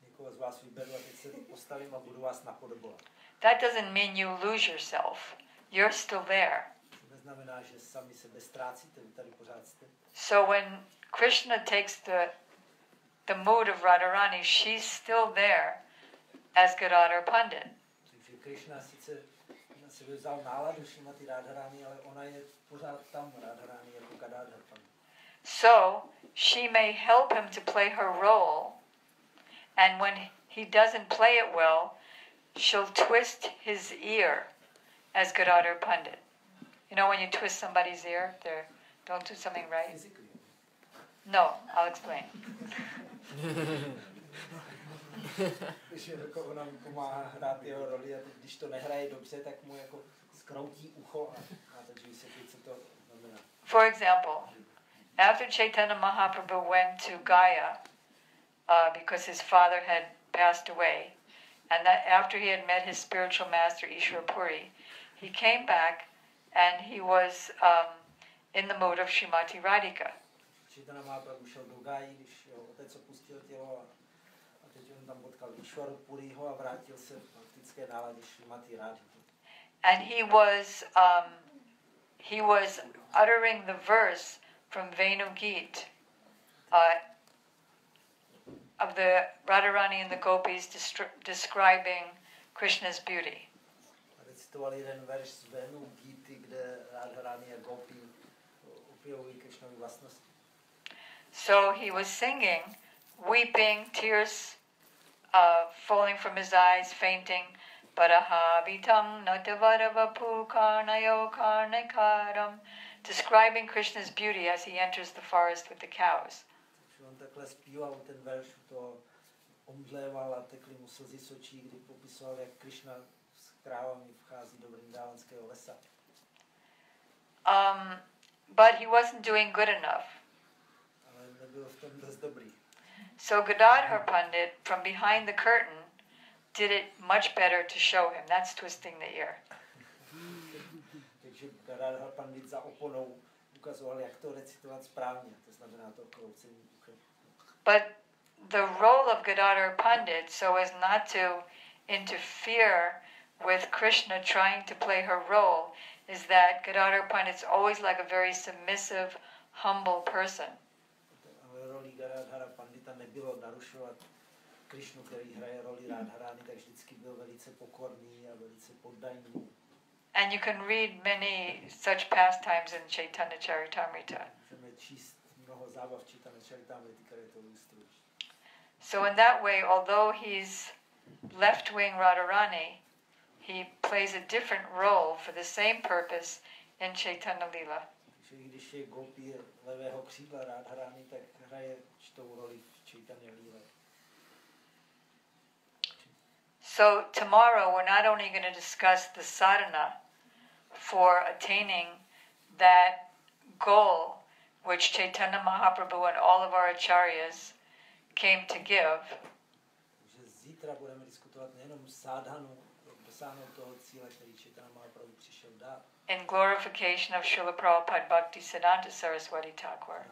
Někoho z vás vyberu a teď se postavím a budu vás napodobovat. That doesn't mean you lose yourself. You're still there. To neznamená, že sami sebe ztrácíte, vy tady pořád jste. So when Krishna takes the mood of Radharani, she's still there as Gadadhar Pandit. Takže Krishna sice si vzal náladu Šrimati Radharani, ale ona je pořád tam Radharani jako Gadadhar Pandit. So she may help him to play her role, and when he doesn't play it well, she'll twist his ear as Gadadhar Pandit. You know when you twist somebody's ear, they don't do something right? Physically. No, I'll explain. Když jako ona mu pomáhá hrát jeho roli a když to nehraje dobře, tak mu jako skroutí ucho a takže vysvětlit, co to znamená. For example, after Chaitanya Mahaprabhu went to Gaya, because his father had passed away, and that after he had met his spiritual master Ishwar Puri, he came back and he was in the mood of Srimati Radhika. Chaitanya Mahaprabhu šel do Gáji, když jeho otec opustil tělo a teď on tam potkal Ishwaru Puriho a vrátil se v faktické náladě Srimati Radhiky. And he was uttering the verse from Venu Geet of the Radharani and the Gopis describing Krishna's beauty. Recitoval jeden verš z Venu Geety, kde Radharani a Gopi opěvují Krishnovy vlastnosti. So he was singing, weeping, tears falling from his eyes, fainting. Parahabitam natavadavapu karnayo karnakaram, describing Krishna's beauty as he enters the forest with the cows. Takže on takhle zpíval ten verš, to omdléval a tekly mu slzy z očí, kdy popisoval, jak Krishna s krávami vchází do vrindávanského lesa. But he wasn't doing good enough. Ale nebyl v tom dost dobrý. So Gadadhar Pandit, from behind the curtain, did it much better to show him. That's twisting the ear. Takže Gadadhar Pandit za oponou ukazoval, jak to recitovat správně. To znamená to kroucení uchem. But the role of Gadadhar Pandit, so as not to interfere with Krishna trying to play her role, is that Gadadhar Pandit's always like a very submissive, humble person. Ale roli Gadadhara Pandita nebylo narušovat Krishnu, který hraje roli Radharani, tak vždycky byl velice pokorný a velice poddaný. And you can read many such pastimes in Chaitanya Charitamrita. Můžeme číst mnoho zábav čítané Čaritamrity, které to ilustrují. So in that way, although he's left-wing Radharani, he plays a different role for the same purpose in Chaitanya Lila. Takže když je gopi levého křídla Radharani, tak hraje čtou roli v Chaitanya Lile. So tomorrow we're not only going to discuss the sadhana for attaining that goal which Chaitanya Mahaprabhu and all of our acharyas came to give. Takže zítra budeme diskutovat nejenom sadhanu, dosáhnout toho cíle, který Chaitanya Mahaprabhu přišel dát. In glorification of Šrily Prabhupády Bhaktisiddhanta Saraswati Thakur.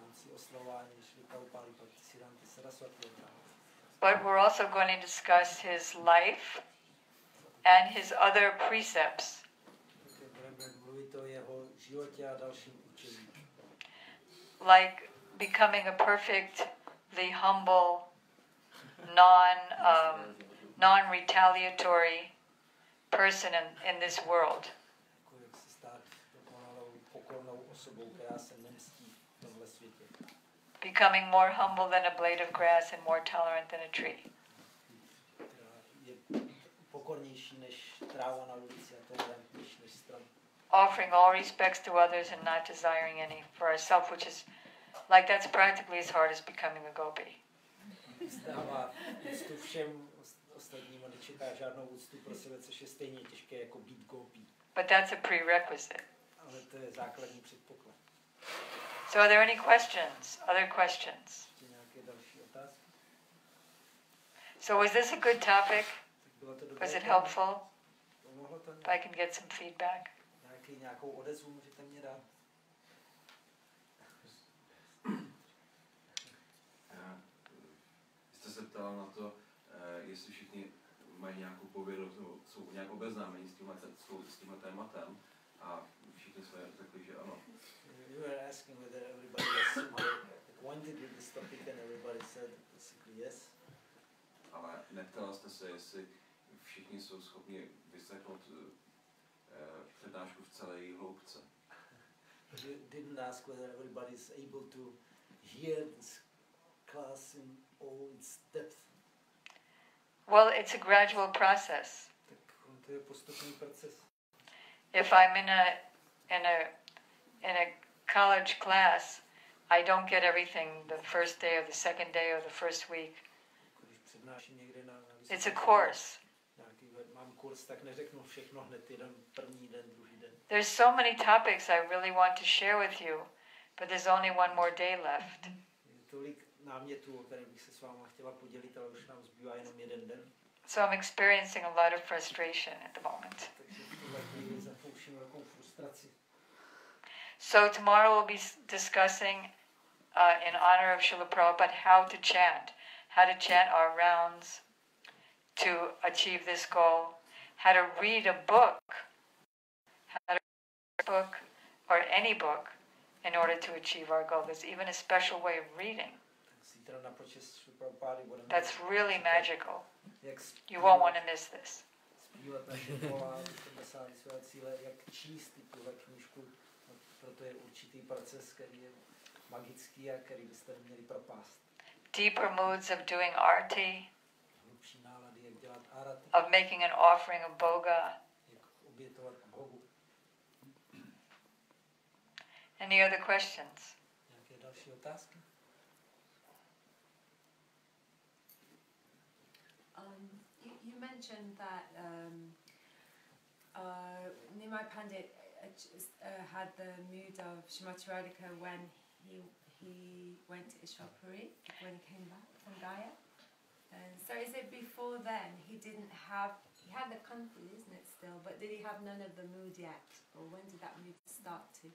But we're also going to discuss his life and his other precepts. Like becoming a perfectly humble, non-retaliatory person in this world. Becoming more humble than a blade of grass and more tolerant than a tree. Offering all respects to others and not desiring any for ourselves, which is like that's practically as hard as becoming a gopi. But that's a prerequisite. So are there any questions? Other questions? So was this a good topic? Was it helpful? If I can get some feedback. Jste se ptala na to, jestli všichni mají nějakou povědomí, jsou nějak obeznámení s tímhle tématem a všichni jsme řekli, že ano. You were asking whether everybody was acquainted with this topic and everybody said basically yes. Ale neptala jste se, jestli všichni jsou schopni vyslechnout přednášku v celé její hloubce. You didn't ask whether everybody is able to hear this class in all its depth. Well, it's a gradual process. Tak to je postupný proces. If I'm in a college class, I don't get everything the first day or the second day or the first week. It's a course. There's so many topics I really want to share with you, but there's only one more day left. So I'm experiencing a lot of frustration at the moment. So tomorrow we'll be discussing, in honor of Srila Prabhupada, how to chant our rounds to achieve this goal, how to read a book, or any book in order to achieve our goal. There's even a special way of reading. That's really magical. You won't want to miss this. Deeper moods of doing arti, of making an offering of bhoga. Any other questions? You mentioned that Nimai Pandit had the mood of Srimati Radhika when he went to Ishwarpuri, when he came back from Gaya. And so is it before then he had the country, isn't it still, but did he have none of the mood yet? Or when did that mood start to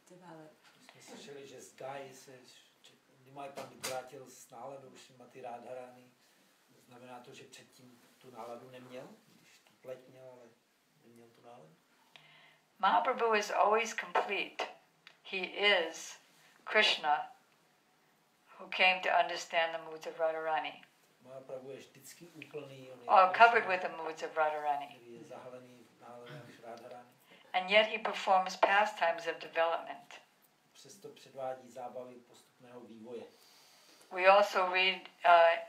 develop? Slyšeli, že z Gaji se Nimai Pandit vrátil s náladou Srimati Radharani. Znamená to, že předtím tu náladu neměl, když tu pleť měl, ale neměl tu náladu. Mahaprabhu is always complete. He is Krishna who came to understand the moods of Radharani. Mahaprabhu je vždycky úplný. Covered with the moods of Radharani. Je zahalený v náladách Radharani. And yet he performs pastimes of development. Přesto předvádí zábavy postupného postupného vývoje. We also read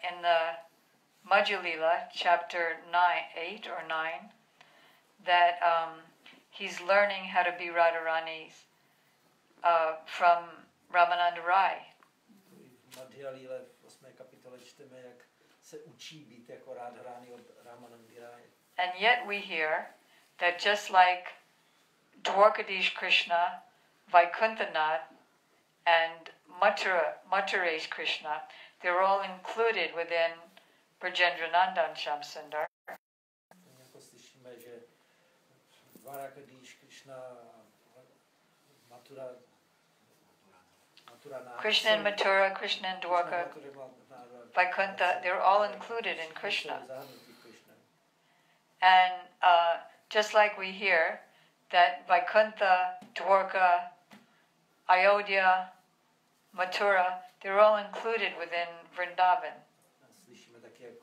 in the Madhya Lila, chapter 8 or 9, that he's learning how to be Radharani from Ramananda Rai. V Madhya Lile v 8. kapitole čteme, jak se učí být jako Radharani od Ramanandy Rai. And yet we hear that just like Dwarkadish Krishna, Vaikuntanath, and Mathuresh Krishna, they're all included within Brajendranandan Shamsundar. Jako slyšíme, že Dwarkadish Krishna, Krishna and Mathura, Krishna and Dwarka, Vaikuntha, they're all included in Krishna. And just like we hear that Vaikuntha, Dwarka, Ayodhya, Mathura, they're all included within Vrindavan. Slyšíme taky, jak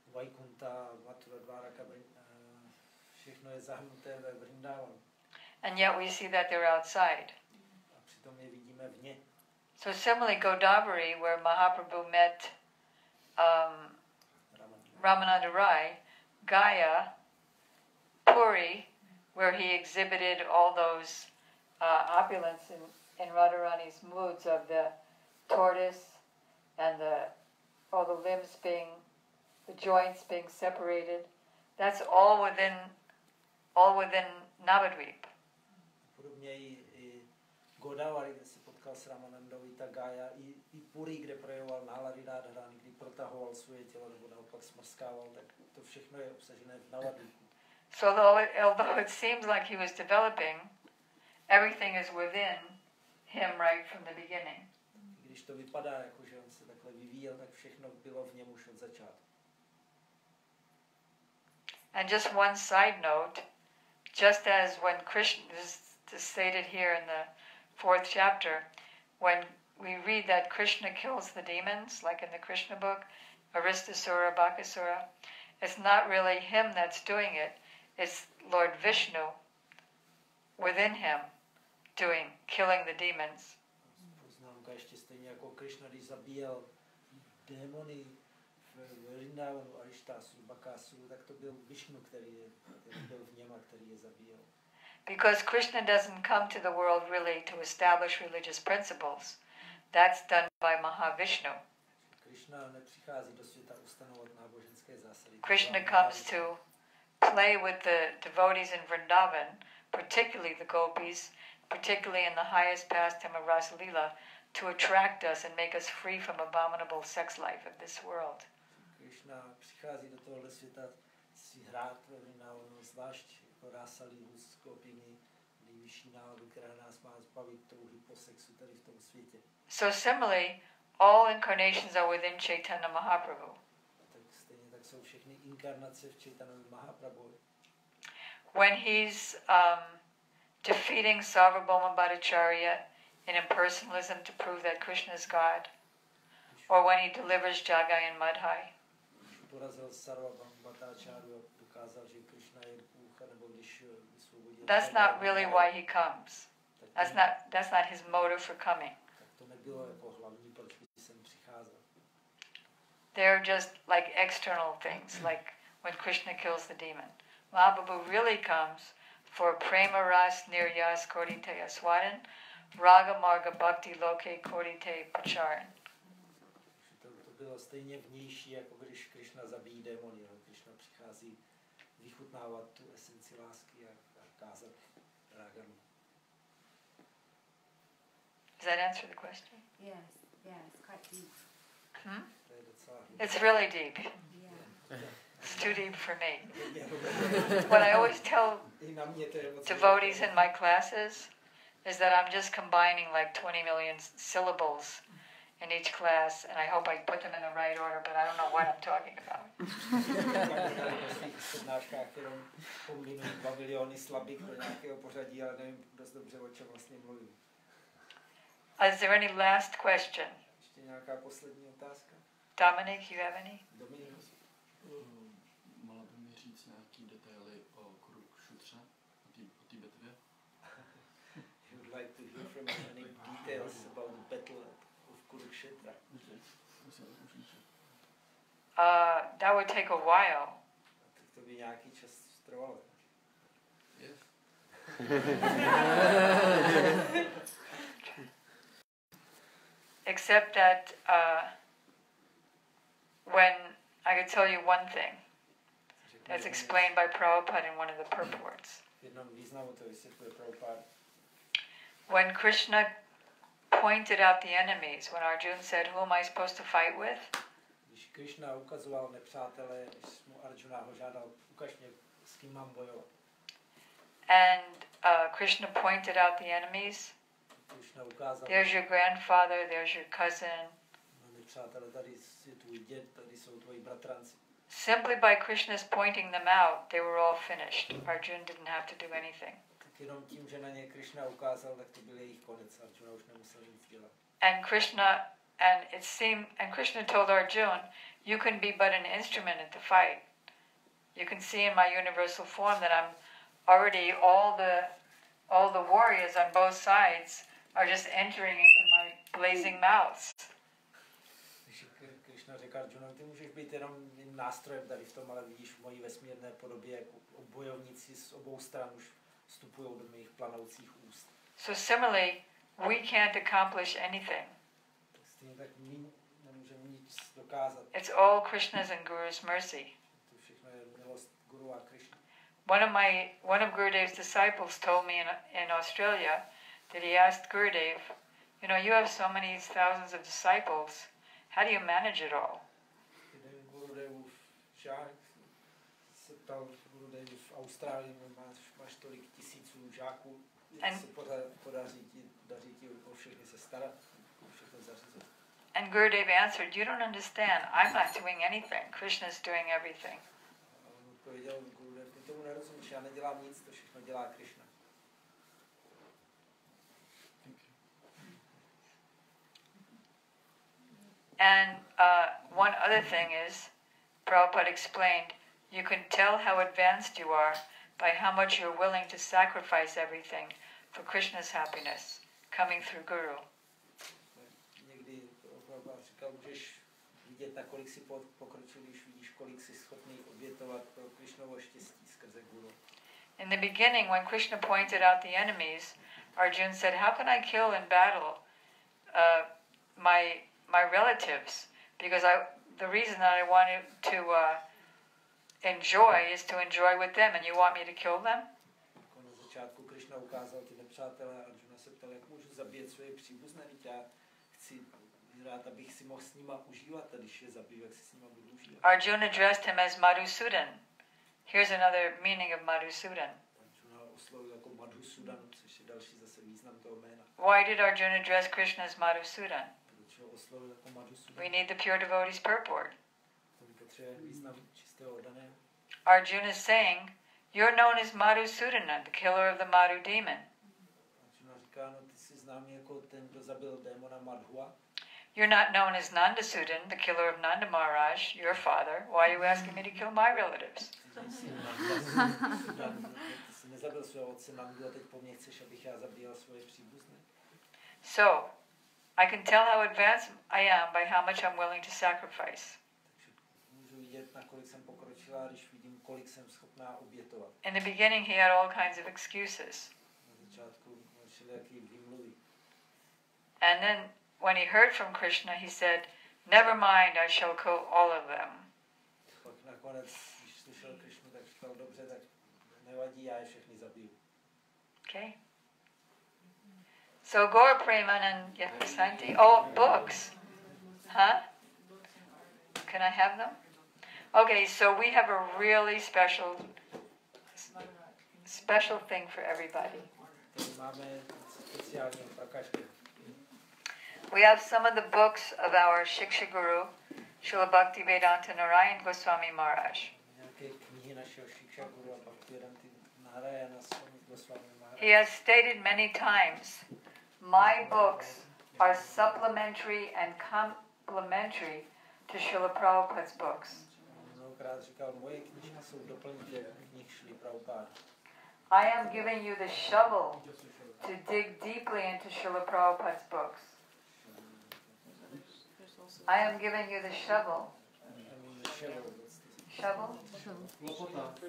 Vaikuntha, Mathura, Dwarka, všechno je zahrnuté ve Vrindavanu. And yet we see that they're outside. A přitom je vidíme vně. So similarly, Godavari, where Mahaprabhu met Ramananda Rai, Gaya, Puri, where he exhibited all those opulence in Radharani's moods of the tortoise and all the limbs being, the joints being separated. That's all within Navadvip. Podobně i Godavari, kde se potkal s Ramanandou, i ta Gaya, i Puri, kde projevoval nálady Radharani, kdy protahoval svoje tělo nebo naopak smrskával, tak to všechno je obsažené v Navadvipu. So although it seems like he was developing, everything is within him right from the beginning. Když to vypadá, jako že on se takhle vyvíjel, tak všechno bylo v něm už od začátku. And just one side note, just as when Krishna, this is stated here in the 4th chapter, when we read that Krishna kills the demons, like in the Krishna book, Aristasura, Bakasura, it's not really him that's doing it, it's Lord Vishnu within him killing the demons. Poznámka ještě stejně jako Krishna, když zabíjel démony v Vrindavanu, Aristasuru, Bakasuru, tak to byl Vishnu, který byl v něm a který je zabíjel. Because Krishna doesn't come to the world really to establish religious principles. That's done by Mahavishnu. Krishna nepřichází do světa ustanovat náboženské zásady. Krishna comes to play with the devotees in Vrindavan, particularly the gopis, particularly in the highest pastime of Rasa Lila, to attract us and make us free from abominable sex life of this world. Krishna přichází do tohoto světa si hrát ve Vrindavanu, zvlášť jako Rasa Lilu s gopiny, nejvyšší náladu, která nás má zbavit touhy po sexu tady v tom světě. So similarly, all incarnations are within Chaitanya Mahaprabhu. Tak stejně tak jsou všechny inkarnace v Chaitanya Mahaprabhu. When he's defeating Sarvabhauma Bhattacharya in impersonalism to prove that Krishna is God, or when he delivers Jagai and Madhai. Porazil Sarvabhauma Bhattacharya, dokázal, že Krishna je Bůh, nebo když vysvobodil. That's not really why he comes. That's not his motive for coming. Tak to nebylo jako hlavní, proč by sem přicházel. They're just like external things, like when Krishna kills the demon. Mahaprabhu really comes for prema ras niryas kodite aswadan, raga marga bhakti loke kodite pacharan. To bylo stejně vnější, jako když Krishna zabíjí démony. Krishna přichází vychutnávat tu esenci lásky a kázat ráganu. Does that answer the question? Yes, it's quite deep. To je docela It's really deep. Yeah. It's too deep for me. What I always tell devotees in my classes is that I'm just combining like 20 million syllables in each class, and I hope I put them in the right order, but I don't know what I'm talking about. Přednáškách jenom kombinují 2 miliony slabik do nějakého pořadí, ale nevím dost dobře, o čem vlastně mluvím. Is there any last question? Ještě nějaká poslední otázka? Dominic, you have any? Dominik? Mohla by mi říct nějaký detaily o Kurukshetře, o té bitvě? You would like to hear from any details about the battle of kšetra. That would take a while. Tak to by nějaký čas trvalo. Yes. Except that when I could tell you one thing that's explained by Prabhupada in one of the purports. V jednom významu to vysvětluje Prabhupáda. When Krishna pointed out the enemies, when Arjuna said, "Who am I supposed to fight with?" Když Krishna ukazoval nepřátele, když mu Arjuna ho žádal, ukaž mě, s kým mám bojovat. And Krishna pointed out the enemies. Krishna ukázal, There's your grandfather, there's your cousin. nepřátele, tady je tvůj děd, tady jsou tvoji bratranci. Simply by Krishna's pointing them out, they were all finished. Arjuna didn't have to do anything. Tak jenom tím, že na ně Krishna ukázal, tak to byl jejich konec. Arjuna už nemusel nic dělat. And Krishna told Arjuna, you can be but an instrument in the fight. You can see in my universal form that I'm already all the warriors on both sides are just entering into my blazing mouths. Když Krishna řekl Arjuna, ty můžeš být jenom nástrojem tady v tom, ale vidíš v mojí vesmírné podobě, jako bojovníci z obou stran už vstupují do mých planoucích úst. So similarly, we can't accomplish anything. Stejně tak my nemůžeme nic dokázat. It's all Krishna's and Guru's mercy. To všechno je milost Guru a Krishna. One of Gurudev's disciples told me in Australia that he asked Gurudev, you know, you have so many thousands of disciples. How do you manage it all? Jeden Gurudevův žák se ptal Gurudev v Austrálii, máš tolik tisíců žáků, jak se daří ti o všechny se starat, o všechno zařízovat. And Gurudev answered, you don't understand. I'm not doing anything. Krishna's doing everything. A on odpověděl Gurudev, ty tomu nerozumíš, já nedělám nic, to všechno dělá Krishna. And one other thing is, Prabhupada explained, you can tell how advanced you are by how much you're willing to sacrifice everything for Krishna's happiness, coming through Guru. Někdy Prabhupada říkal, můžeš vidět, nakolik si pokročil, když vidíš, kolik jsi schopný obětovat pro Krishnovo štěstí skrze Guru. In the beginning, when Krishna pointed out the enemies, Arjuna said, how can I kill in battle my relatives? Because the reason that I wanted to enjoy is to enjoy with them, and you want me to kill them? Na začátku Krishna ukázal ty nepřátelé a Arjuna se ptal, jak můžu zabít svoje příbuzné, já chci rád, abych si mohl s nima užívat, a když je zabiju, jak si s nima budu užívat. Arjuna addressed him as Madhusudan. Here's another meaning of Madhusudan. Arjuna oslovil jako Madhusudan, což je další zase význam toho jména. Why did Arjuna address Krishna as Madhusudan? Proč ho oslovil jako Madhusudan? We need the pure devotee's purport. On potřebuje význam čistého oddaného. Arjuna is saying, you're known as Madhusudana, the killer of the Madhu demon. Arjuna říká, no ty jsi známý jako ten, kdo zabil démona Madhua. You're not known as Nandasudan, the killer of Nanda Maharaj, your father. Why are you asking me to kill my relatives? Ty jsi nezabil svého otce Nandu a teď po mně chceš, abych já zabíjel svoje příbuzné. So, I can tell how advanced I am by how much I'm willing to sacrifice. Můžu vidět, nakolik jsem pokročila, když vidím, kolik jsem schopná obětovat. In the beginning, he had all kinds of excuses. Na začátku měl všelijaký výmluvy. And then, when he heard from Krishna, he said, never mind, I shall kill all of them. Pak nakonec, když slyšel Krishnu, tak říkal, dobře, tak nevadí, já je všechny zabiju. Okay. So, Gaura Premanand Yatmasanti. Oh, books. Huh? Can I have them? Okay, so we have a really special thing for everybody. Máme speciální pro každého. We have some of the books of our Shiksha Guru, Srila Bhaktivédanty Narayana Maharádže. Nějaké knihy našeho Shiksha Guru a Bhaktivédanty Narayana Maharádže. He has stated many times, my books are supplementary and complementary to Srila Prabhupada's books. Mnohokrát říkal, moje knižky jsou doplňky knih Šrily Prabhupády. I am giving you the shovel to dig deeply into Srila Prabhupada's books. I am giving you the shovel. Shovel?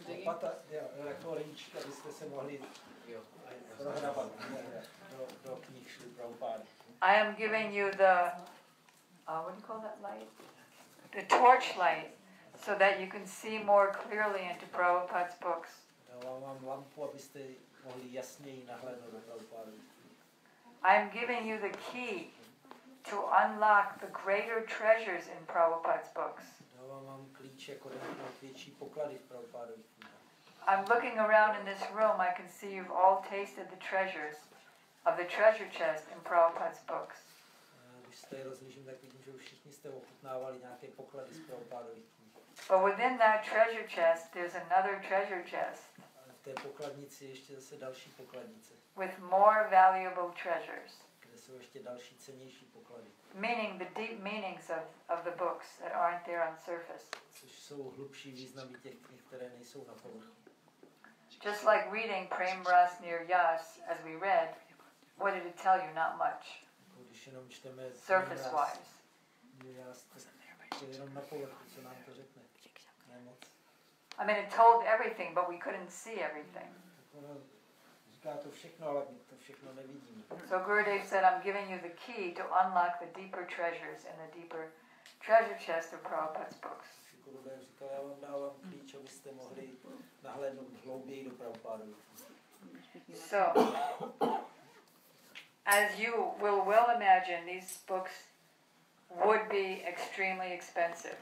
Lopata, jako rinčka, abyste se mohli prohrabat do knih Šrily Prabhupády. I am giving you the, what do you call that light? The torch light, so that you can see more clearly into Prabhupada's books. Dávám vám lampu, abyste mohli jasněji nahlédnout do Prabhupády. I am giving you the key to unlock the greater treasures in Prabhupada's books. Dávám vám klíč jako větší poklady v Prabhupádových knihách. I'm looking around in this room, I can see you've all tasted the treasures of the treasure chest in Prabhupada's books. Když se tady rozlížím, tak vidím, že už všichni jste ochutnávali nějaké poklady z Prabhupádových knih. But within that treasure chest, there's another treasure chest. A v té pokladnici ještě zase další pokladnice. With more valuable treasures. Kde jsou ještě další cennější poklady. Meaning the deep meanings of the books that aren't there on surface. Což jsou hlubší významy těch knih, které nejsou na povrchu. Just like reading Prem Ras Nir Yas, as we read, what did it tell you? Not much. Když jenom čteme surface-wise. To jenom na povrchu, co nám to řekne. Ne moc. I mean, it told everything, but we couldn't see everything. Říká to všechno, ale my to všechno nevidíme. So Gurudev said, I'm giving you the key to unlock the deeper treasures in the deeper treasure chest of Prabhupada's books. Gurudev říkal, já vám dávám klíč, abyste mohli nahlédnout hlouběji do Prabhupádových. So, as you will well imagine, these books would be extremely expensive.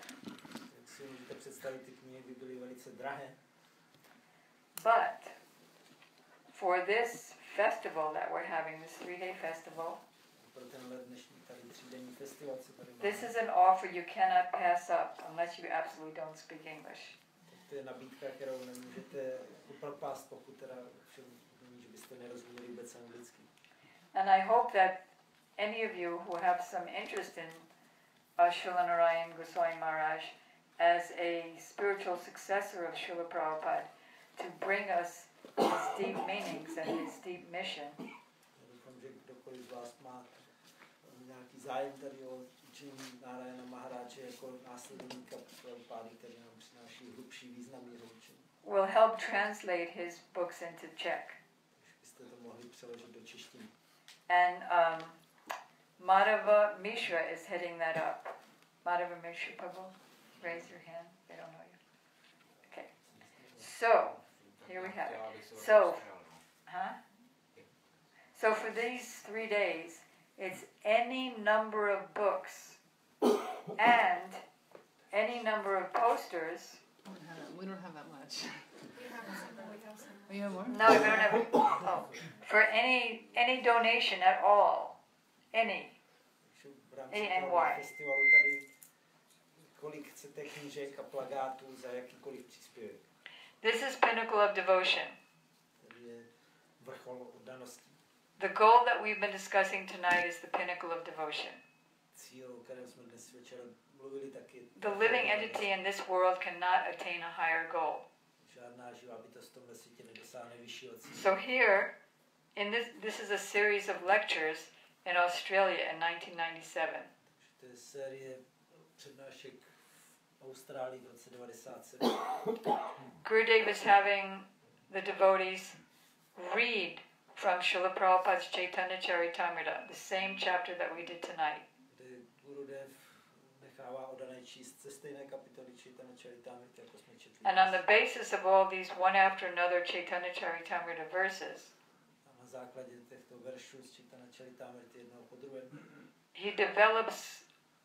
Jak si můžete představit, ty knihy by byly velice drahé. But for this festival that we're having, this 3-day festival, Pro tenhle dnešní tady 3denní festival, co tady máme. This is an offer you cannot pass up unless you absolutely don't speak English. To je nabídka, kterou nemůžete propást, pokud teda že byste nerozuměli vůbec anglicky. And I hope that any of you who have some interest in Srila Narayana Goswami Maharaj as a spiritual successor of Srila Prabhupada to bring us his deep meanings and his deep mission. Já doufám, že kdokoliv z vás má nějaký zájem tady o učení Narayana Maharádže jako následníka Prabhupády, který nám přináší hlubší význam jeho učení. Will help translate his books into Czech. Byste to mohli přeložit do češtiny. And Madhava Mishra is heading that up. Madhava Mishra, Prabhu, raise your hand. They don't know you. Okay. So, here we have it. So for these 3 days, it's any number of books and any number of posters. We don't have that much. We have more? No, we don't have. Oh, for any donation at all, any ANY. Festivalu tady kolik chcete knížek a plakátů za jakýkoliv příspěvek. This is pinnacle of devotion. Tady je vrchol oddanosti. The goal that we've been discussing tonight is the pinnacle of devotion. Cíl, o kterém jsme dnes večer mluvili, taky. The living entity in this world cannot attain a higher goal. Žádná živá bytost v tomhle světě nedosáhne vyššího cíle. So here, in this is a series of lectures in Australia in 1997. To je série přednášek v Austrálii v roce 1997. Gurudev is having the devotees read from Srila Prabhupada's Chaitanya Charitamrita, the same chapter that we did tonight. Kde Gurudev nechává oddané číst ze stejné kapitoly Chaitanya Charitamrity, jako jsme četli. And on the basis of all these one after another Chaitanya Charitamrita verses, A na základě těchto veršů z Chaitanya Charitamrity jednoho po druhém, he develops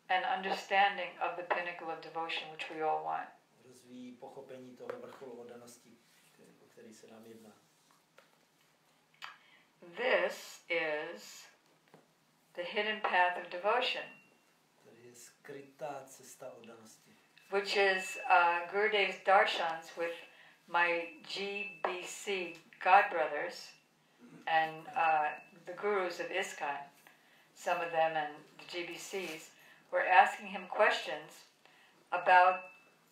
an understanding of the pinnacle of devotion which we all want. rozvíjí pochopení toho vrcholu oddanosti, o který se nám jedná. This is the hidden path of devotion, Tady je skrytá cesta oddanosti. which is Gurudev's darshans with my GBC godbrothers and the gurus of ISKCON. Some of them and the GBCs were asking him questions about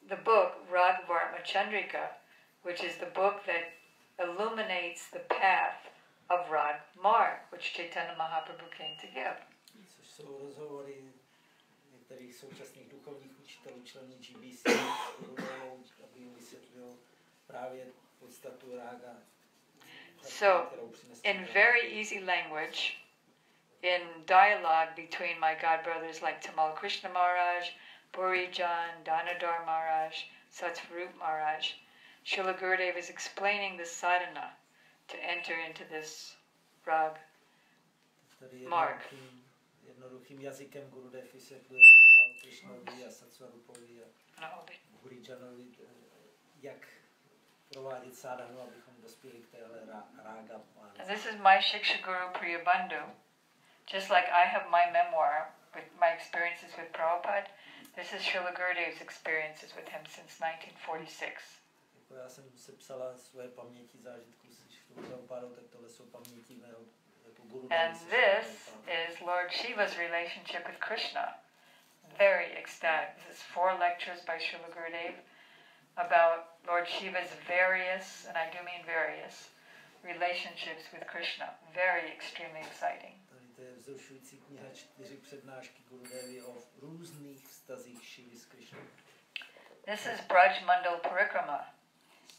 the book Raghavarma Chandrika, which is the book that illuminates the path of Rag Marg, which Chaitanya Mahaprabhu came to give. Což jsou rozhovory některých současných duchovních učitelů, členů GBC, aby jim vysvětlil právě podstatu rága. So, in very easy language, in dialogue between my god brothers like Tamal Krishna Maharaj, Purijan, Danadar Maharaj, Satsvarup Maharaj, Srila Gurudev is explaining the sadhana to enter into this rag mark. Jednoduchým jazykem Gurudev vysvětluje Tamal Krishnovi a Satsvarupovi a Purijanovi, jak provádět sadhanu, abychom dospěli k téhle rága. And this is my Shiksha Guru Priyabandhu. Just like I have my memoir with my experiences with Prabhupada, this is Srila Gurudev's experiences with him since 1946. Já jsem sepsala svoje paměti zážitků se Šrilou Prabhupádou, tak tohle jsou paměti mého Guru. And this is Lord Shiva's relationship with Krishna. Very ecstatic. This is 4 lectures by Srila Gurudev about Lord Shiva's various, and I do mean various, relationships with Krishna. Very extremely exciting. To je vzrušující kniha 4 přednášky Gurudevy o různých vztazích Shivy s Krishnou. This is Braj Mandal Parikrama.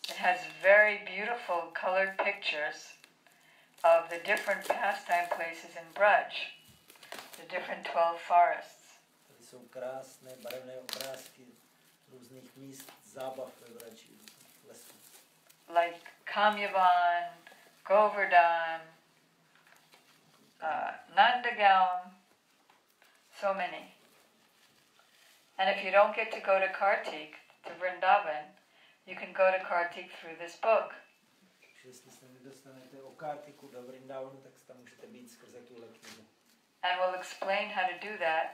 It has very beautiful colored pictures of the different pastime places in Braj, the different 12 forests. Tady jsou krásné barevné obrázky různých míst zábav ve Braji, lesů. Like Kamyavan, Govardhan, Nandagaon, so many. And if you don't get to go to Kartik, to Vrindavan, you can go to Kartik through this book. Jestli se nedostanete o Kartiku do Vrindavanu, tak tam můžete být skrze tuhle knihu. And we'll explain how to do that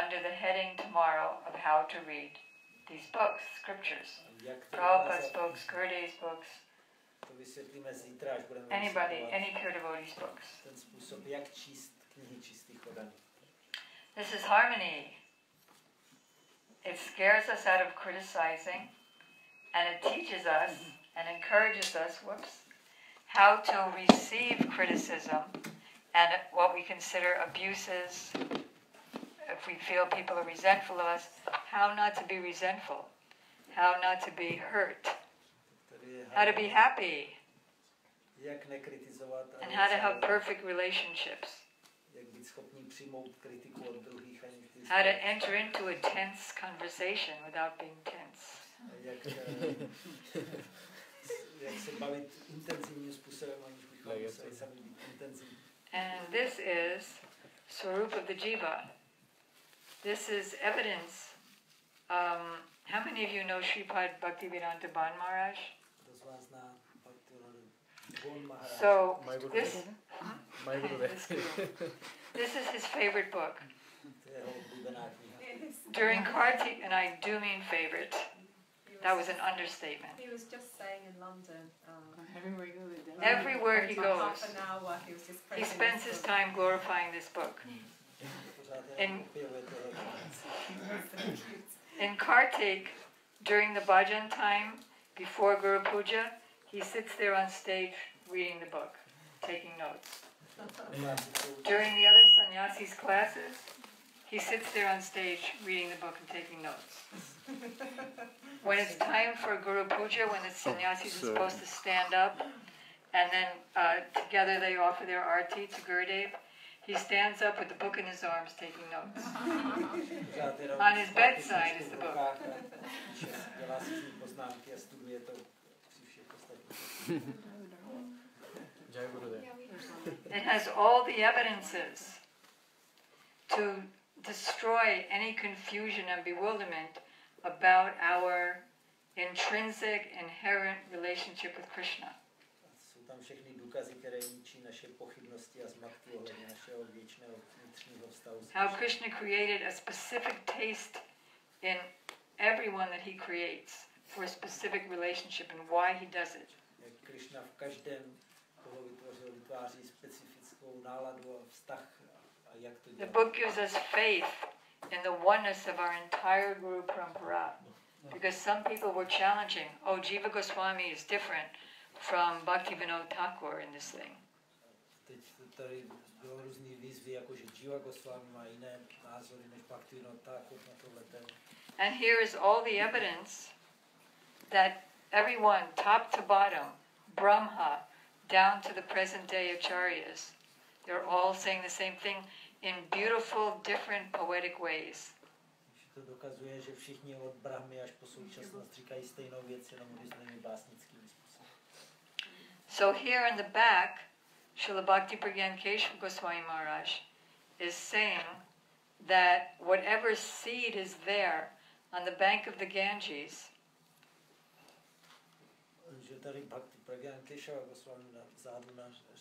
under the heading tomorrow of how to read these books, scriptures. Prabhupada's books, Gurudev's books. To vysvětlíme zítra, až budeme Anybody, any pure devotee's books. Ten způsob, jak číst knihy čistých odaných. This is harmony. It scares us out of criticizing, and it teaches us and encourages us, how to receive criticism and what we consider abuses. If we feel people are resentful of us, how not to be resentful, how not to be hurt, how to be happy, and how to have perfect relationships. How to enter into a tense conversation without being tense. And this is Swarup of the Jiva. This is evidence. How many of you know Sripad Bhaktivédanty Narayana Maharádže? So this is his favorite book. During Kartik, and I do mean favorite, that was an understatement. He was just saying in London. Everywhere he goes, half an hour, he spends his time glorifying this book. In Kartik, during the bhajan time, before Guru Puja, he sits there on stage reading the book, taking notes. During the other sannyasis' classes, he sits there on stage reading the book and taking notes. When it's time for Guru Puja, when the sannyasis are supposed to stand up, and then together they offer their arti to Gurudev, he stands up with the book in his arms taking notes. On his bedside is the book. It has all the evidences to destroy any confusion and bewilderment about our intrinsic, inherent relationship with Krishna. How Krishna created a specific taste in everyone that he creates for a specific relationship and why he does it. The book gives us faith in the oneness of our entire Guru Parampara. Because some people were challenging, oh, Jiva Goswami is different from Bhaktivinoda Thakur in this thing. teď tady bylo různý výzvy, jako že Jiva Goswami má jiné názory než Bhaktivédanty Narayana na tohle téma. And here is all the evidence that everyone, top to bottom, Brahma, down to the present day acharyas, they're all saying the same thing in beautiful, different poetic ways. To dokazuje, že všichni od Brahmy až po současnost říkají stejnou věc, jenom různými básnickými způsoby. So here in the back, Srila Bhaktivédanty Narayana Goswami Maharaj is saying that whatever seed is there on the bank of the Ganges,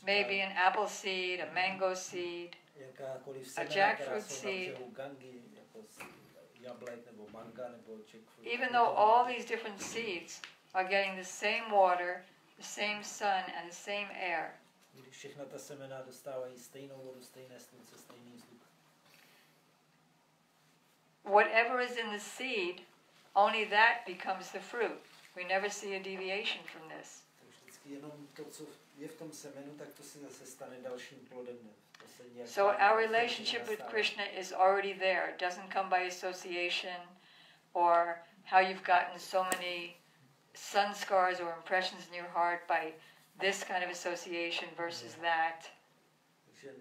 maybe an apple seed, a mango seed, a jackfruit seed, even though all these different seeds are getting the same water, the same sun, and the same air, všechna ta semena dostávají stejnou vodu, stejné slunce, stejný vzduch. Whatever is in the seed, only that becomes the fruit. We never see a deviation from this. Vždycky jenom to, co je v tom semenu, tak to se zase stane dalším plodem. So our relationship with Krishna is already there. It doesn't come by association or how you've gotten so many sanskars or impressions in your heart by this kind of association versus that. Takže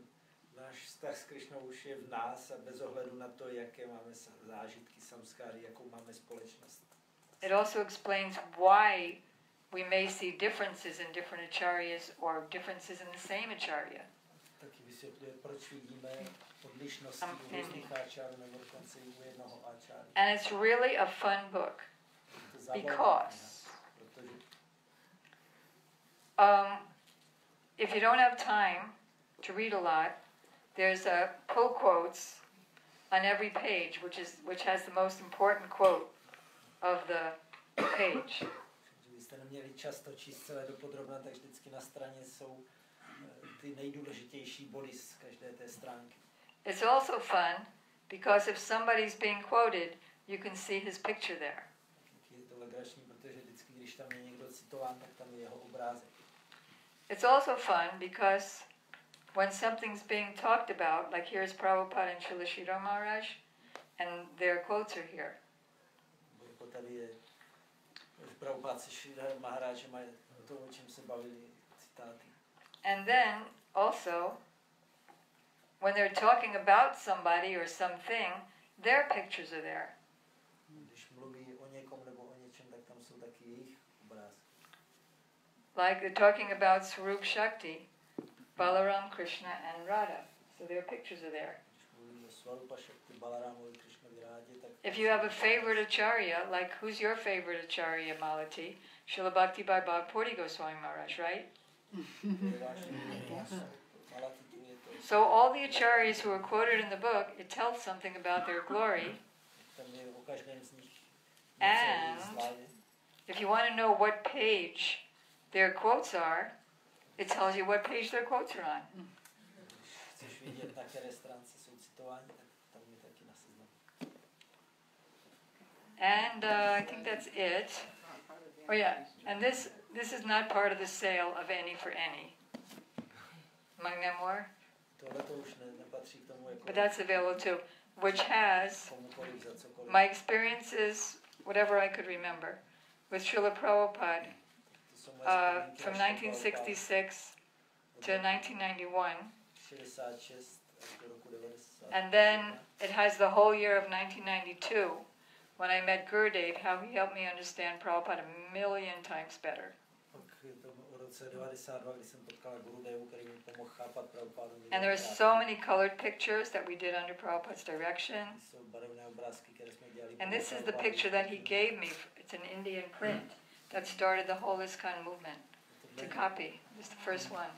náš vztah s Krishnou už je v nás a bez ohledu na to, jaké máme zážitky, samskáry, jakou máme společnost. It also explains why we may see differences in different acharyas or differences in the same acharya. Taky vysvětluje, proč vidíme odlišnosti u různých acharů nebo dokonce i u jednoho acharya. And it's really a fun book because if you don't have time to read a lot, there's a quotes on every page, which has the most important quote of the page. Kdybyste neměli čas to číst celé dopodrobna, tak vždycky na straně jsou ty nejdůležitější body z každé té stránky. It's also fun because if somebody's being quoted, you can see his picture there. Je to legrační, protože vždycky, když tam je někdo citován, tak tam je jeho obrázek. It's also fun because when something's being talked about, like here's Prabhupada and Šrily Maharaj, and their quotes are here. Tady je Prabhupada se Šrily Maharádže mají to, o čem se bavili, citáty. And then also, when they're talking about somebody or something, their pictures are there. Když mluví o někom nebo o něčem, tak tam jsou taky jejich obrázky. Like they're talking about Swarup Shakti, Balaram, Krishna, and Radha. So their pictures are there. If you have a favorite acharya, like who's your favorite acharya, Malati? Srila Bhaktivédanty Goswami Maharaj, right? So all the acharyas who are quoted in the book, it tells something about their glory. And if you want to know what page their quotes are, it tells you what page their quotes are on. And I think that's it. Oh yeah, and this is not part of the sale of Any for Any. My memoir. But that's available too, which has my experiences, whatever I could remember, with Srila Prabhupada from 1966 to 1991. And then it has the whole year of 1992, when I met Gurudev, how he helped me understand Prabhupada a million times better. And there are so many colored pictures that we did under Prabhupada's direction. And this is the picture that he gave me. It's an Indian print that started the whole ISKCON movement to copy. It's the first one.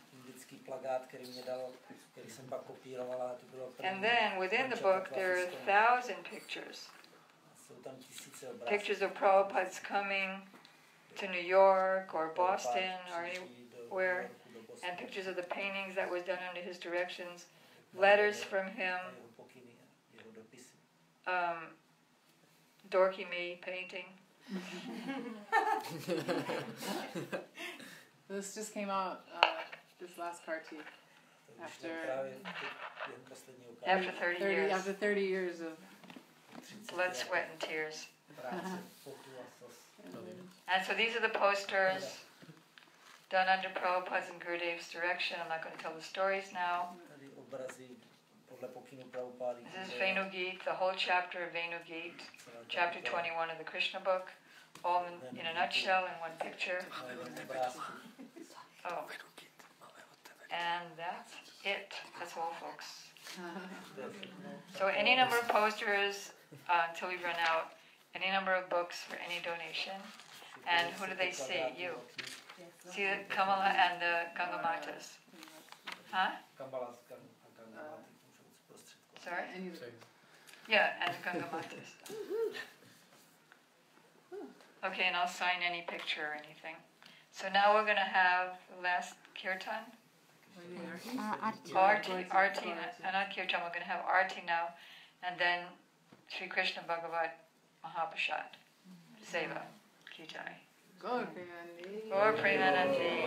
And then within the book there are 1,000 pictures. Pictures of Prabhupada's coming to New York or Boston or anywhere, and pictures of the paintings that was done under his directions, letters from him, Dorky Me painting. This just came out, this last Kartik. After 30 years. After 30 years of blood, sweat, and tears. And so these are the posters done under Prabhupada's and Gurudev's direction. I'm not going to tell the stories now. This is Venugita, the whole chapter of Venugita, chapter 21 of the Krishna book, all in a nutshell in one picture. Oh. And that's it. That's all, folks. So any number of posters until we run out, any number of books for any donation. And who do they see? You. See the Kamala and the Gangamatas. Huh? Sorry? Yeah, and the Gangamatas. Okay, and I'll sign any picture or anything. So now we're going to have the last kirtan. Arti, not kirtan, we're going to have arti now. And then Sri Krishna Bhagavat Mahaprasad. Seva. Kijai. Gaur Premanandi.